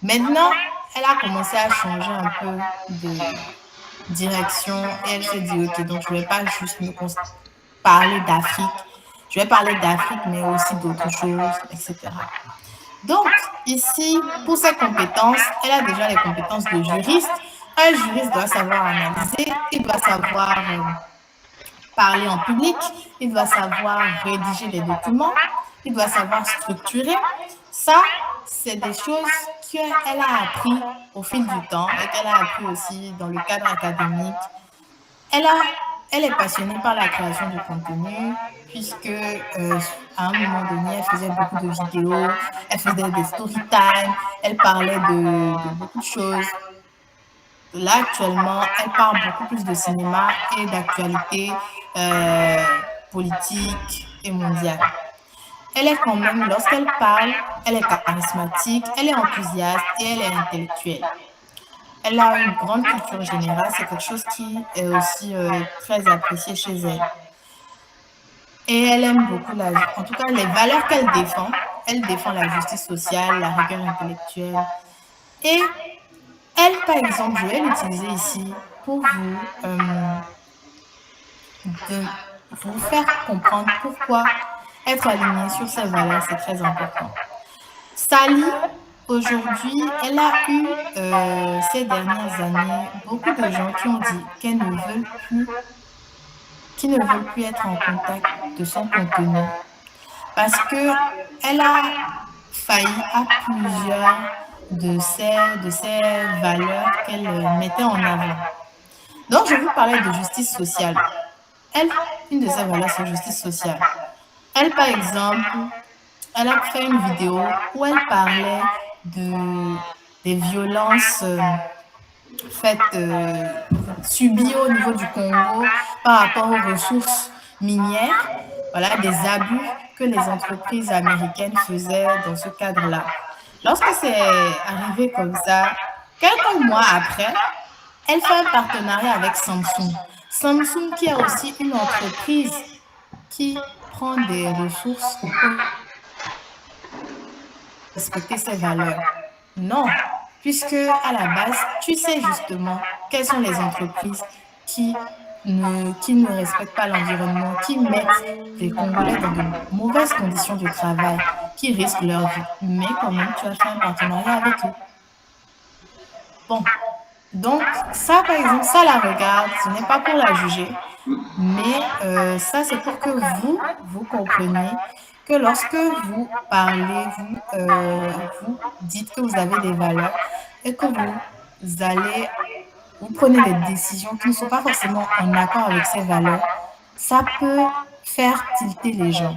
Maintenant, elle a commencé à changer un peu de direction et elle s'est dit, ok, donc je ne vais pas juste parler d'Afrique, je vais parler d'Afrique, mais aussi d'autres choses, etc. Donc, ici, pour ses compétences, elle a déjà les compétences de juriste. Un juriste doit savoir analyser, il doit savoir parler en public, il doit savoir rédiger les documents, il doit savoir structurer. Ça, c'est des choses qu'elle a appris au fil du temps et qu'elle a appris aussi dans le cadre académique. Elle est passionnée par la création de contenu, puisque à un moment donné, elle faisait beaucoup de vidéos, elle faisait des story time, elle parlait de beaucoup de choses. Là, actuellement, elle parle beaucoup plus de cinéma et d'actualité politique et mondiale. Elle est quand même, lorsqu'elle parle, elle est charismatique, elle est enthousiaste et elle est intellectuelle. Elle a une grande culture générale, c'est quelque chose qui est aussi très apprécié chez elle. Et elle aime beaucoup en tout cas, les valeurs qu'elle défend. Elle défend la justice sociale, la rigueur intellectuelle. Et elle, par exemple, je vais l'utiliser ici pour vous faire comprendre pourquoi être aligné sur ces valeurs, c'est très important. Sally, aujourd'hui, elle a eu ces dernières années beaucoup de gens qui ont dit qu'elles ne veulent plus être en contact de son contenu parce qu'elle a failli à plusieurs de ces valeurs qu'elle mettait en avant. Donc, je vais vous parler de justice sociale. Une de ses valeurs, c'est justice sociale. Elle, par exemple, elle a fait une vidéo où elle parlait des violences subies au niveau du Congo par rapport aux ressources minières, voilà, des abus que les entreprises américaines faisaient dans ce cadre-là. Lorsque c'est arrivé comme ça, quelques mois après, elle fait un partenariat avec Samsung. Samsung qui a aussi une entreprise qui prend des ressources pour respecter ses valeurs. Non, puisque à la base, tu sais justement quelles sont les entreprises qui ne respectent pas l'environnement, qui mettent les Congolais dans de mauvaises conditions de travail, qui risquent leur vie. Mais quand même, tu as fait un partenariat avec eux. Bon, donc ça, par exemple, ça la regarde, ce n'est pas pour la juger, mais ça, c'est pour que vous compreniez que lorsque vous parlez, vous dites que vous avez des valeurs et que vous prenez des décisions qui ne sont pas forcément en accord avec ces valeurs, ça peut faire tilter les gens.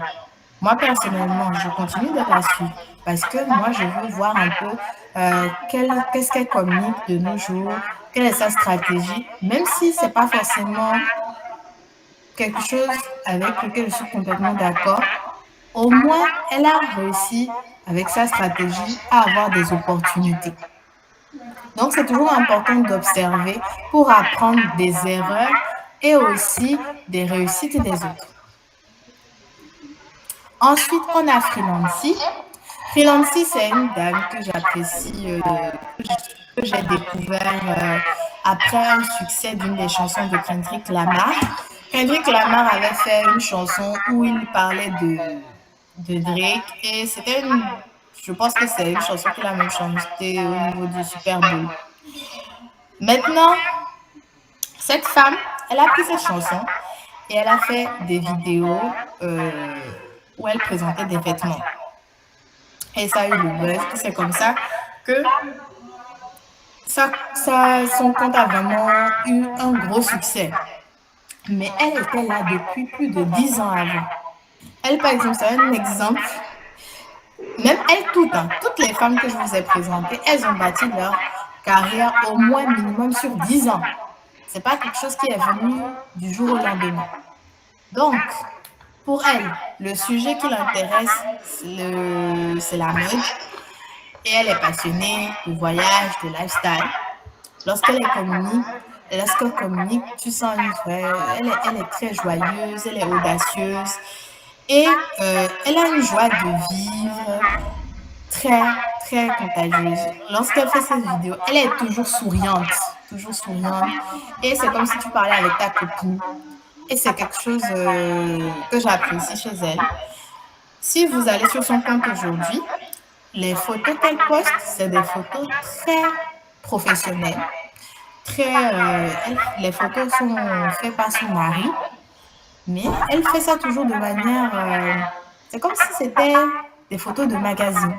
Moi, personnellement, je continue de la suivre parce que moi, je veux voir un peu qu'est-ce qu'elle communique de nos jours, quelle est sa stratégie, même si c'est pas forcément quelque chose avec lequel je suis complètement d'accord. Au moins, elle a réussi avec sa stratégie à avoir des opportunités. Donc, c'est toujours important d'observer pour apprendre des erreurs et aussi des réussites des autres. Ensuite, on a Freelancy. Freelancy, c'est une dame que j'apprécie, que j'ai découvert après un succès d'une des chansons de Kendrick Lamar. Kendrick Lamar avait fait une chanson où il parlait de Drake et je pense que c'est une chanson qu'il a même chantée au niveau du Super Bowl. Maintenant, cette femme, elle a pris cette chanson et elle a fait des vidéos où elle présentait des vêtements. Et ça a eu le buzz. C'est comme ça que son compte a vraiment eu un gros succès. Mais elle était là depuis plus de 10 ans avant. Elle, par exemple, c'est un exemple. Même elle, toutes les femmes que je vous ai présentées, elles ont bâti leur carrière au moins minimum sur 10 ans. C'est pas quelque chose qui est venu du jour au lendemain. Donc, pour elle, le sujet qui l'intéresse, c'est la mode. Et elle est passionnée de voyage, de lifestyle. Lorsqu'elle communique, tu sens elle est très joyeuse, elle est audacieuse et elle a une joie de vivre très, très contagieuse. Lorsqu'elle fait ses vidéos, elle est toujours souriante, toujours souriante. Et c'est comme si tu parlais avec ta copine. Et c'est quelque chose que j'apprécie chez elle. Si vous allez sur son compte aujourd'hui, les photos qu'elle poste, c'est des photos très professionnelles. Les photos sont faites par son mari, mais elle fait ça toujours de manière... c'est comme si c'était des photos de magazine.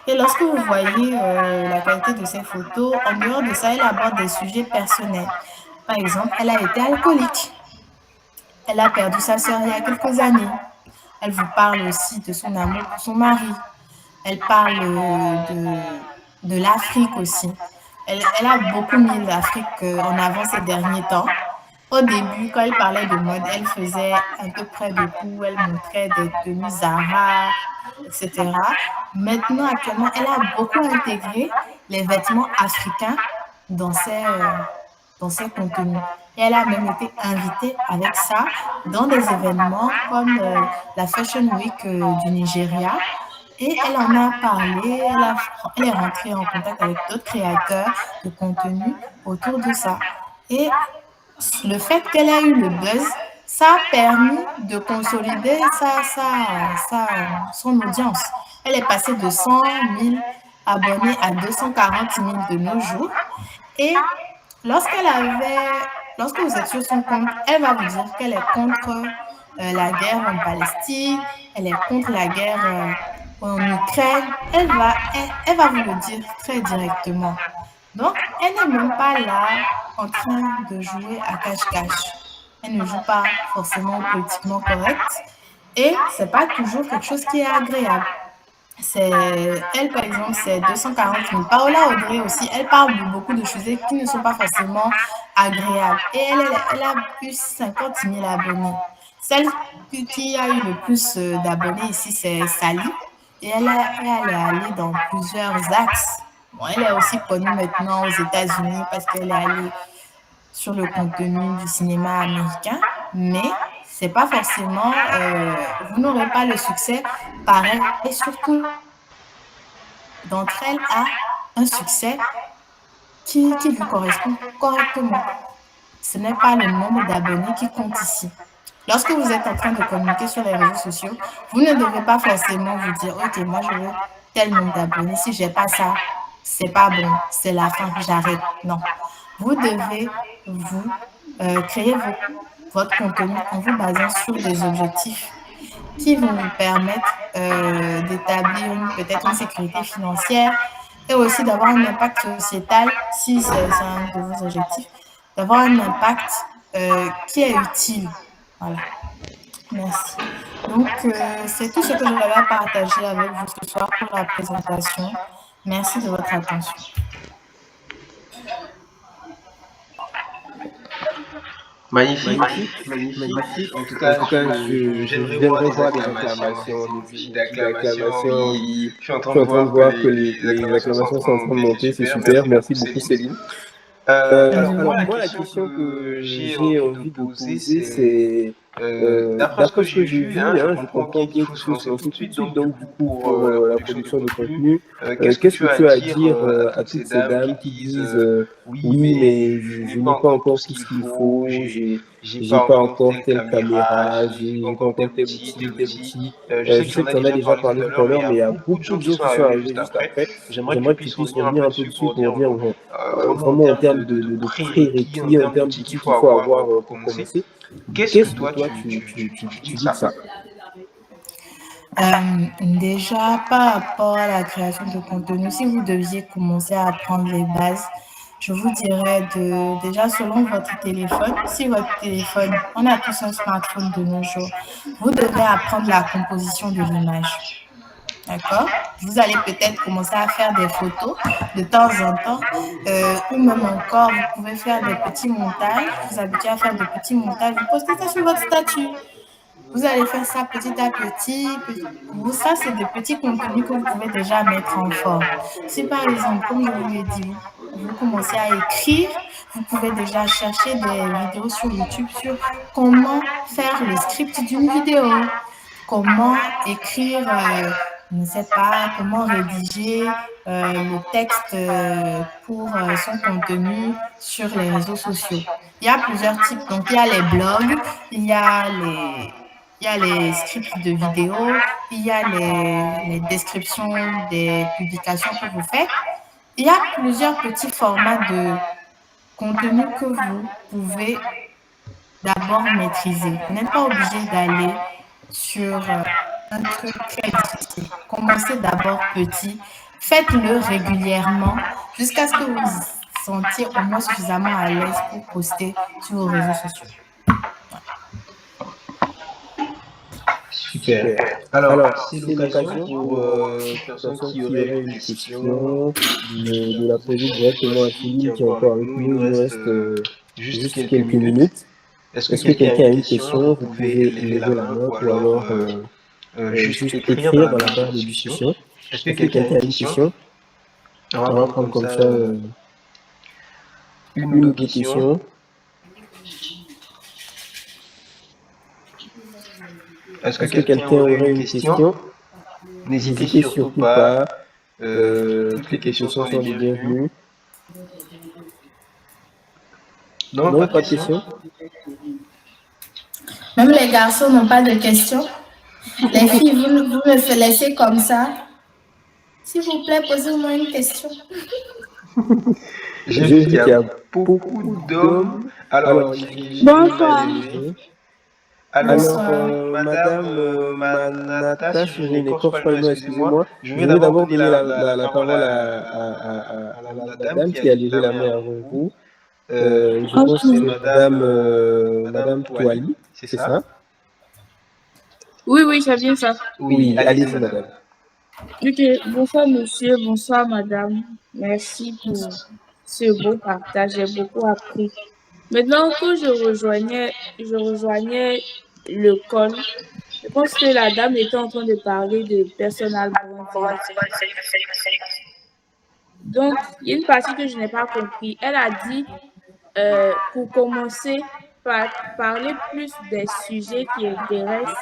Et lorsque vous voyez la qualité de ces photos, en dehors de ça, elle aborde des sujets personnels. Par exemple, elle a été alcoolique. Elle a perdu sa sœur il y a quelques années. Elle vous parle aussi de son amour pour son mari. Elle parle de l'Afrique aussi. Elle a beaucoup mis l'Afrique en avant ces derniers temps. Au début, quand elle parlait de mode, elle faisait un peu près de tout. Elle montrait des tenues Zara, etc. Maintenant, actuellement, elle a beaucoup intégré les vêtements africains dans ses contenus. Et elle a même été invitée avec ça dans des événements comme la Fashion Week du Nigeria. Et elle en a parlé, elle est rentrée en contact avec d'autres créateurs de contenu autour de ça. Et le fait qu'elle ait eu le buzz, ça a permis de consolider son audience. Elle est passée de 100 000 abonnés à 240 000 de nos jours. Et lorsque vous êtes sur son compte, elle va vous dire qu'elle est contre la guerre en Palestine, elle est contre la guerre en Ukraine. Elle va vous le dire très directement. Donc, elle n'est même pas là en train de jouer à cache-cache. Elle ne joue pas forcément politiquement correct. Et ce n'est pas toujours quelque chose qui est agréable. Elle, par exemple, c'est 240 000. Paola Audrey aussi, elle parle de beaucoup de choses qui ne sont pas forcément agréables. Et elle a eu 50 000 abonnés. Celle qui a eu le plus d'abonnés ici, c'est Sally. Et elle est allée dans plusieurs axes. Bon, elle est aussi connue maintenant aux États-Unis parce qu'elle est allée sur le contenu du cinéma américain. Mais c'est pas forcément... vous n'aurez pas le succès pareil. Et surtout, d'entre elles a un succès qui lui correspond correctement. Ce n'est pas le nombre d'abonnés qui compte ici. Lorsque vous êtes en train de communiquer sur les réseaux sociaux, vous ne devez pas forcément vous dire « Ok, moi je veux tel nombre d'abonnés. Si je n'ai pas ça, c'est pas bon, c'est la fin, j'arrête. » Non. Vous devez créer votre contenu en vous basant sur des objectifs qui vont vous permettre d'établir peut-être une sécurité financière et aussi d'avoir un impact sociétal, si c'est un de vos objectifs, d'avoir un impact qui est utile. Voilà. Merci. Donc, c'est tout ce que j'avais à partager avec vous ce soir pour la présentation. Merci de votre attention. Magnifique, Magnifique, magnifique. magnifique. En tout En cas, tout cas, j'aimerais voir j'aimerais des voir des acclamations, acclamations, des outils des d'acclamation. acclamations. Oui, Oui, je suis en je train suis de en train de voir que voir que les les acclamations sont en acclamations train sont de en train de monter. C'est monter. C'est super. super. Merci Merci beaucoup, beaucoup, Céline. Céline. Alors, moi, la Moi, la question question que que j'ai j'ai envie de envie de poser, poser, c'est, c'est d'après ce que d'après ce que j'ai j'ai vu, hein, vu, je hein, je comprends comprends bien qu'il bien faut qu'il se faut se lancer tout lancer de tout suite. de suite. Donc, du Donc, du coup, coup, pour pour la la production de production de contenu, contenu, qu'est-ce que qu'est-ce tu que as à tu as à dire dire à à toutes ces toutes ces dames qui dames qui disent disent oui, oui, mais mais je n'ai je pas n'ai pas encore tout encore ce tout ce qu'il qu'il faut, faut, j'ai pas j'ai pas encore encore telle telle caméra, caméra, j'ai pas j'ai pas encore encore tel tel outil. outil. Je sais que Je tu en sais que as tu en as déjà déjà parlé tout parlé à tout à l'heure, mais il l'heure, y mais a il y a beaucoup de beaucoup gens de qui gens sont qui sont arrivés arrivés juste juste après. après. J'aimerais que tu J'aimerais que tu puisses puisses revenir un revenir peu un peu dessus dessus pour pour dire dire vraiment en vraiment en termes termes de de prérequis, en prérequis, en termes termes d'outils qu'il d'outils faut qu'il faut avoir avoir pour pour commencer. commencer. Qu'est-ce que Qu'est-ce que toi, toi tu dis tu de dis de ça? ça? Déjà, par rapport à la création de contenu, si vous deviez commencer à apprendre les bases, je vous dirais de, déjà selon votre téléphone, si votre téléphone, on a tous un smartphone de nos jours, vous devez apprendre la composition de l'image. D'accord? Vous allez peut-être commencer à faire des photos de temps en temps, ou même encore, vous pouvez faire des petits montages, vous habituez à faire de petits montages, vous postez ça sur votre statut. Vous allez faire ça petit à petit. Ça, c'est des petits contenus que vous pouvez déjà mettre en forme. Si par exemple, comme je vous l'ai dit, vous commencez à écrire, vous pouvez déjà chercher des vidéos sur YouTube sur comment faire le script d'une vidéo, comment écrire, je ne sais pas, comment rédiger le texte pour son contenu sur les réseaux sociaux. Il y a plusieurs types. Donc, il y a les blogs, il y a les scripts de vidéos, il y a les descriptions des publications que vous faites. Il y a plusieurs petits formats de contenu que vous pouvez d'abord maîtriser. Vous n'êtes pas obligé d'aller sur un truc très difficile. Commencez d'abord petit, faites-le régulièrement jusqu'à ce que vous vous sentiez au moins suffisamment à l'aise pour poster sur vos réseaux sociaux. Super. Super. Alors, Alors, c'est c'est l'occasion l'occasion pour pour toute toute personne personne qui qui aurait aurait une une question question de de la la poser poser directement à directement à Céline qui est Céline qui est encore encore avec avec nous. Il nous. nous Il nous reste reste juste juste quelques quelques minutes. minutes. Est-ce que Est-ce que quelqu'un a quelqu'un une a une question? Vous question? Vous pouvez pouvez lever la lever la main main ou ou alors alors juste juste écrire dans écrire la dans la barre de barre de discussion. discussion. Est-ce que Est-ce que quelqu'un a une quelqu'un a une question? question? On va On va prendre prendre comme comme ça ça une ou une deux ou deux questions. questions. Est-ce que Est-ce que quelqu'un quelqu'un aurait une aurait une question? question? N'hésitez N'hésitez surtout surtout pas. pas. Toutes les Toutes les questions sont questions les sont les bienvenues. bienvenues. Non, pas Non, de pas de question. question. Même les garçons n'ont pas de questions. Les filles, vous me faites laisser comme ça. S'il vous plaît, posez-moi une question. J'ai J'ai vu qu'il vu y qu'il a y a beaucoup beaucoup d'hommes. d'hommes. Alors, Alors, j'ai mal Bonsoir. élevé. Bonsoir. Alors, Alors, Bonsoir. Madame Madame Manata, si je Manata, si je n'écorche pas n'écorche le pas nom, le nom, excusez-moi, excusez-moi. je vais Je vais d'abord d'abord donner donner la la parole parole à à la la dame qui dame a qui a levé la levé main la main avant avant vous. vous. Je Je pense pense que que c'est Ok. c'est Madame Madame Touali, Touali, c'est c'est ça? ça? Oui, oui, c'est bien ça. Oui, Oui, allez-y, allez-y, madame. madame. Ok. Bonsoir, monsieur. Bonsoir, madame. Merci pour ce beau partage. J'ai beaucoup appris. Maintenant que je rejoignais le call, je pense que la dame était en train de parler de personal branding. Donc, il y a une partie que je n'ai pas compris. Elle a dit, pour commencer, par parler plus des sujets qui intéressent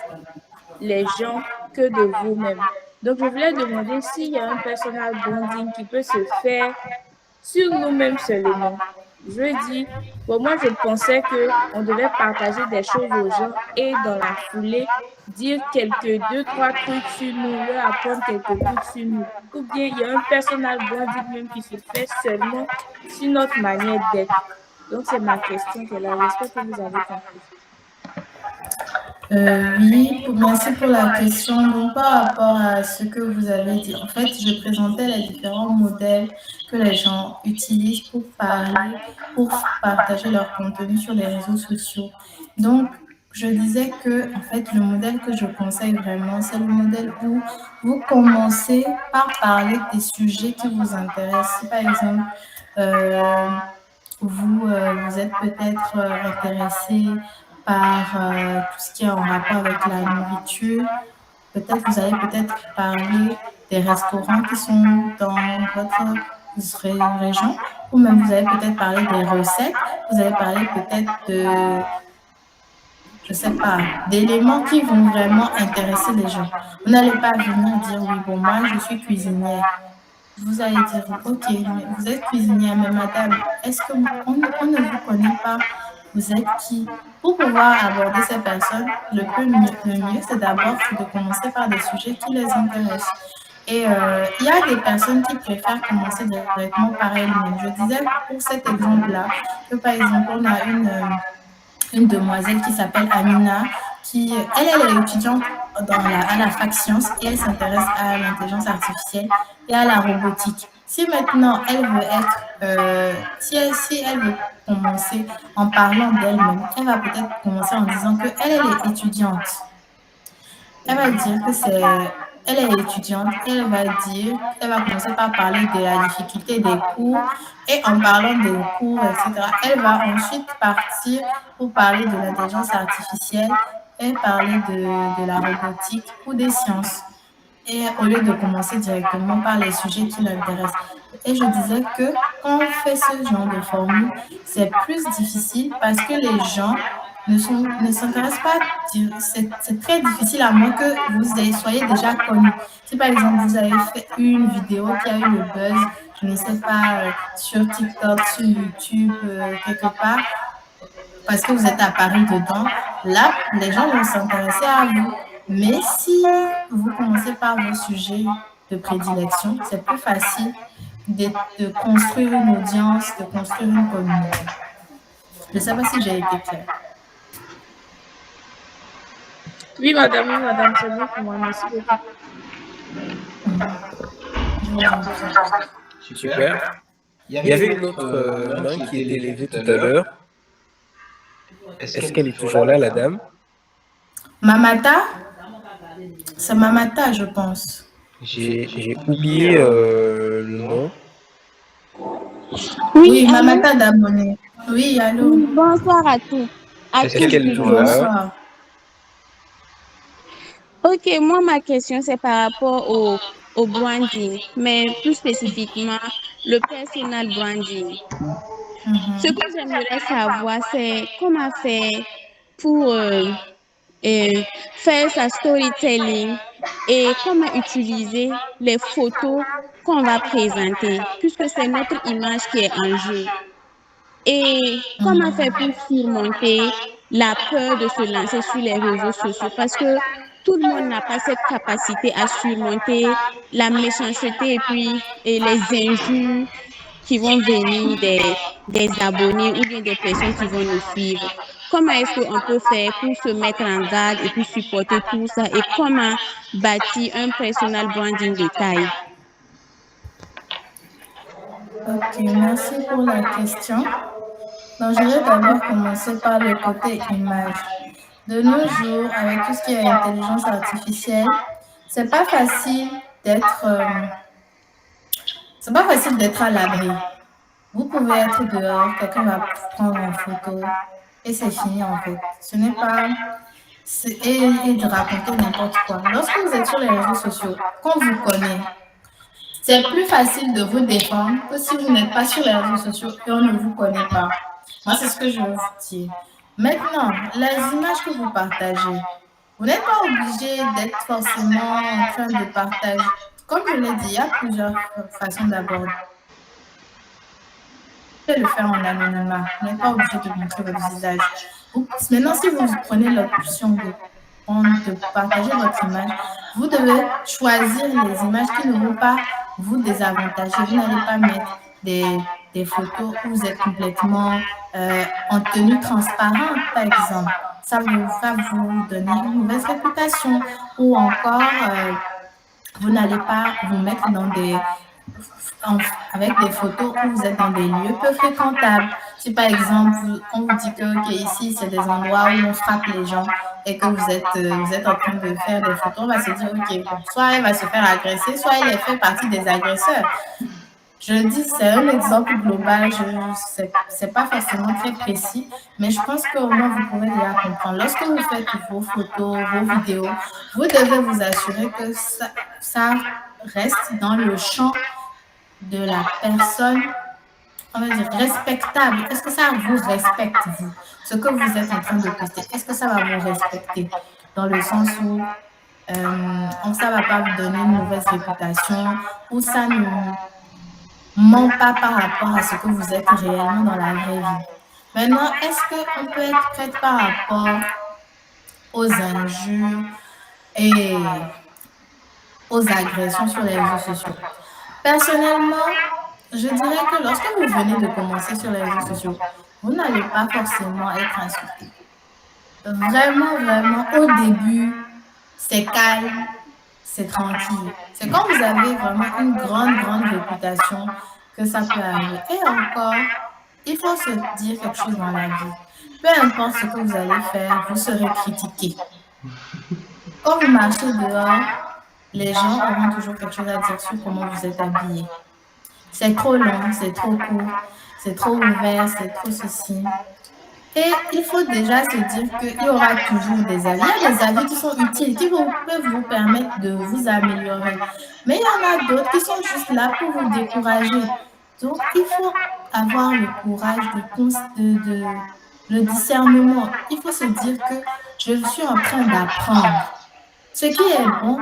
les gens que de vous-même. Donc, je voulais demander s'il y a un personal branding qui peut se faire sur nous-mêmes seulement. Je veux dire, bon, moi, je pensais que on devait partager des choses aux gens et dans la foulée, dire quelques deux, trois trucs sur nous, leur apprendre quelques trucs sur nous. Ou bien, il y a un personal branding même qui se fait seulement sur notre manière d'être. Donc, c'est ma question qui est là. J'espère que vous avez compris. Oui, merci pour la question. Donc, par rapport à ce que vous avez dit, en fait, je présentais les différents modèles que les gens utilisent pour parler, pour partager leur contenu sur les réseaux sociaux. Donc, je disais que, en fait, le modèle que je conseille vraiment, c'est le modèle où vous commencez par parler des sujets qui vous intéressent. Si par exemple, euh, vous êtes peut-être intéressé par tout ce qui est en rapport avec la nourriture, peut-être vous allez peut-être parler des restaurants qui sont dans votre région, ou même vous allez peut-être parler des recettes, vous allez parler peut-être de, je sais pas, d'éléments qui vont vraiment intéresser les gens. Vous n'allez pas venir dire, oui, bon, moi, je suis cuisinière. Vous allez dire, ok, mais vous êtes cuisinière, mais madame, est-ce que on ne vous connaît pas? Vous êtes qui? Pour pouvoir aborder ces personnes, le mieux, c'est d'abord de commencer par des sujets qui les intéressent. Et il y a des personnes qui préfèrent commencer directement par elles-mêmes. Je disais pour cet exemple-là que, par exemple, on a une demoiselle qui s'appelle Amina, qui, elle est étudiante à la fac sciences et elle s'intéresse à l'intelligence artificielle et à la robotique. Si maintenant elle veut être, si elle veut commencer en parlant d'elle-même, elle va peut-être commencer en disant qu'elle elle est étudiante. Elle va dire que elle est étudiante, elle va commencer par parler de la difficulté des cours et en parlant des cours, etc., elle va ensuite partir pour parler de l'intelligence artificielle et parler de la robotique ou des sciences. Et au lieu de commencer directement par les sujets qui l'intéressent. Et je disais que quand on fait ce genre de formule, c'est plus difficile parce que les gens ne s'intéressent pas. C'est très difficile à moins que soyez déjà connu. Si par exemple vous avez fait une vidéo qui a eu le buzz, je ne sais pas, sur TikTok, sur YouTube, quelque part, parce que vous êtes apparu dedans, là, les gens vont s'intéresser à vous. Mais si vous commencez par vos sujets de prédilection, c'est plus facile de construire une audience, de construire une communauté. Je ne sais pas si j'ai été claire. Oui, madame, c'est bon pour moi. Merci beaucoup. Je vous en prie. Super. Il Il y avait une autre main qui était levée tout à l'heure. Est-ce qu'elle est toujours là, la dame? Mamata? C'est Mamata, je pense. J'ai oublié le nom. Oui, Mamata d'abonné. Oui, allô. Bonsoir à tous. Est-ce qu'elle est toujours là? Bonsoir. Ok, moi, ma question, c'est par rapport au branding, mais plus spécifiquement, le personal branding. Ce que j'aimerais savoir, c'est comment faire pour faire sa storytelling et comment utiliser les photos qu'on va présenter, puisque c'est notre image qui est en jeu. Et comment faire pour surmonter la peur de se lancer sur les réseaux sociaux? Parce que tout le monde n'a pas cette capacité à surmonter la méchanceté et les injures qui vont venir des abonnés ou bien des personnes qui vont nous suivre. Comment est-ce qu'on peut faire pour se mettre en garde et puis supporter tout ça? Et comment bâtir un personal branding de taille? Ok, merci pour la question. Donc, je vais d'abord commencer par le côté image. De nos jours, avec tout ce qui est intelligence artificielle, c'est pas facile d'être, c'est pas facile d'être à l'abri. Vous pouvez être dehors, quelqu'un va vous prendre en photo et c'est fini en fait. Ce n'est pas et de raconter n'importe quoi. Lorsque vous êtes sur les réseaux sociaux, qu'on vous connaît, c'est plus facile de vous défendre que si vous n'êtes pas sur les réseaux sociaux et on ne vous connaît pas. Moi, c'est ce que je veux vous dire. Maintenant, les images que vous partagez, vous n'êtes pas obligé d'être forcément en train de partager. Comme je l'ai dit, il y a plusieurs façons d'aborder. Vous pouvez le faire en anonymat. Vous n'êtes pas obligé de montrer votre visage. Maintenant, si vous prenez l'option de partager votre image, vous devez choisir les images qui ne vont pas vous désavantager. Vous n'allez pas mettre des photos où vous êtes complètement en tenue transparente, par exemple. Ça va vous donner une mauvaise réputation. Ou encore, vous n'allez pas vous mettre avec des photos où vous êtes dans des lieux peu fréquentables. Si par exemple, on vous dit que ok, ici, c'est des endroits où on frappe les gens et que vous êtes en train de faire des photos, on va se dire, ok, bon, soit elle va se faire agresser, soit elle fait partie des agresseurs. Je dis, c'est un exemple global, c'est pas forcément très précis, mais je pense qu'au moins vous pouvez déjà comprendre. Lorsque vous faites vos photos, vos vidéos, vous devez vous assurer que ça reste dans le champ de la personne, on va dire, respectable. Est-ce que ça vous respecte, vous? Ce que vous êtes en train de poster, est-ce que ça va vous respecter? Dans le sens où ça ne va pas vous donner une mauvaise réputation, ou ça ne ment pas par rapport à ce que vous êtes réellement dans la vraie vie. Maintenant, est-ce qu'on peut être prête par rapport aux injures et aux agressions sur les réseaux sociaux? Personnellement, je dirais que lorsque vous venez de commencer sur les réseaux sociaux, vous n'allez pas forcément être insulté. Vraiment, vraiment, au début, c'est calme, c'est tranquille. C'est quand vous avez vraiment une grande, grande réputation que ça peut arriver. Et encore, il faut se dire quelque chose dans la vie. Peu importe ce que vous allez faire, vous serez critiqué. Quand vous marchez dehors, les gens auront toujours quelque chose à dire sur comment vous êtes habillé. C'est trop long, c'est trop court, c'est trop ouvert, c'est trop ceci. Et il faut déjà se dire qu'il y aura toujours des avis. Il y a des avis qui sont utiles, qui peuvent vous permettre de vous améliorer. Mais il y en a d'autres qui sont juste là pour vous décourager. Donc, il faut avoir le courage, le discernement. Il faut se dire que je suis en train d'apprendre. Ce qui est bon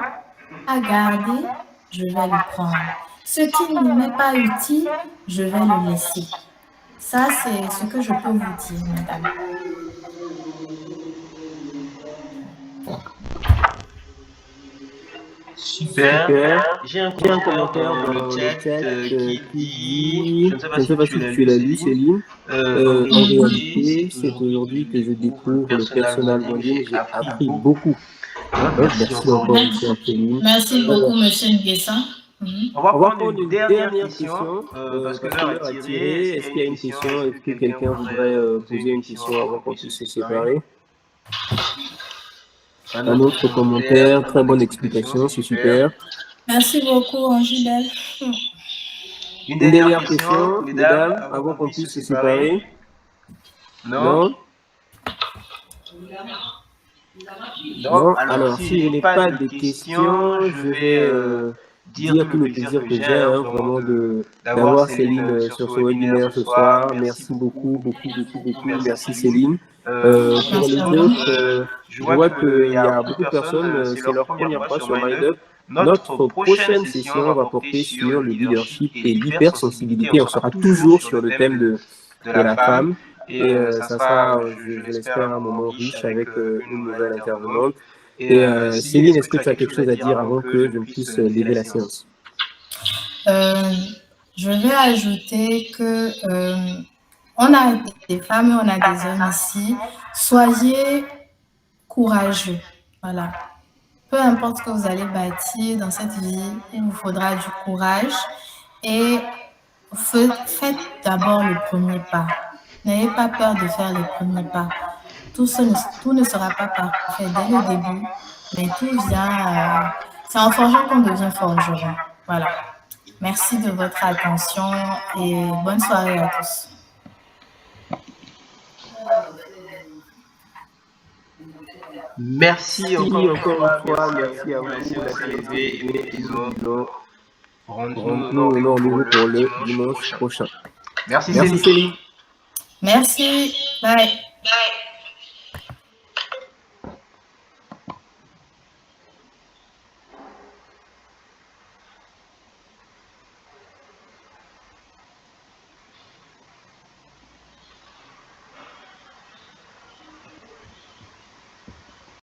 à garder, je vais le prendre. Ce qui ne m'est pas utile, je vais le laisser. Ça, c'est ce que je peux vous dire, madame. Super. J'ai un commentaire dans le chat qui dit, je ne sais pas si tu l'as lu, Céline. En réalité, c'est aujourd'hui que je découvre le personal branding. J'ai appris beaucoup. Merci encore une fois, Céline. Merci beaucoup, monsieur Nguessan. On va prendre une dernière question, parce que l'heure a tiré. Est-ce qu'il y a une question? Est-ce que quelqu'un voudrait poser une question avant qu'on puisse se séparer? Un autre commentaire, très bonne explication, c'est super. Merci beaucoup, Angibel. Une dernière question, mesdames, avant qu'on puisse se séparer. Non? Non? Alors, si je n'ai pas de questions, je vais dire tout le plaisir que j'ai, vraiment d'avoir Céline sur ce webinaire ce soir. Merci beaucoup, beaucoup. Merci Céline. Pour les autres, je vois qu'il y a beaucoup de personnes, c'est leur première fois sur MindUp. Notre prochaine session va porter sur le leadership et l'hypersensibilité. On sera toujours sur le thème de la femme. Et ça sera, je l'espère, un moment riche avec une nouvelle intervenante. Et Céline, est-ce que tu as quelque chose à dire avant que je ne puisse lever la séance? Je vais ajouter que on a des femmes et on a des hommes ici. Soyez courageux. Voilà. Peu importe ce que vous allez bâtir dans cette vie, il vous faudra du courage. Et faites d'abord le premier pas. N'ayez pas peur de faire les premiers pas. Tout ne sera pas parfait dès le début, mais tout vient... c'est en forgeant qu'on devient forgeron. Voilà. Merci de votre attention et bonne soirée à tous. Merci encore une fois, merci à vous, les autres. Rendez-nous au nouveau pour le dimanche prochain. Merci Céline. Merci. Bye.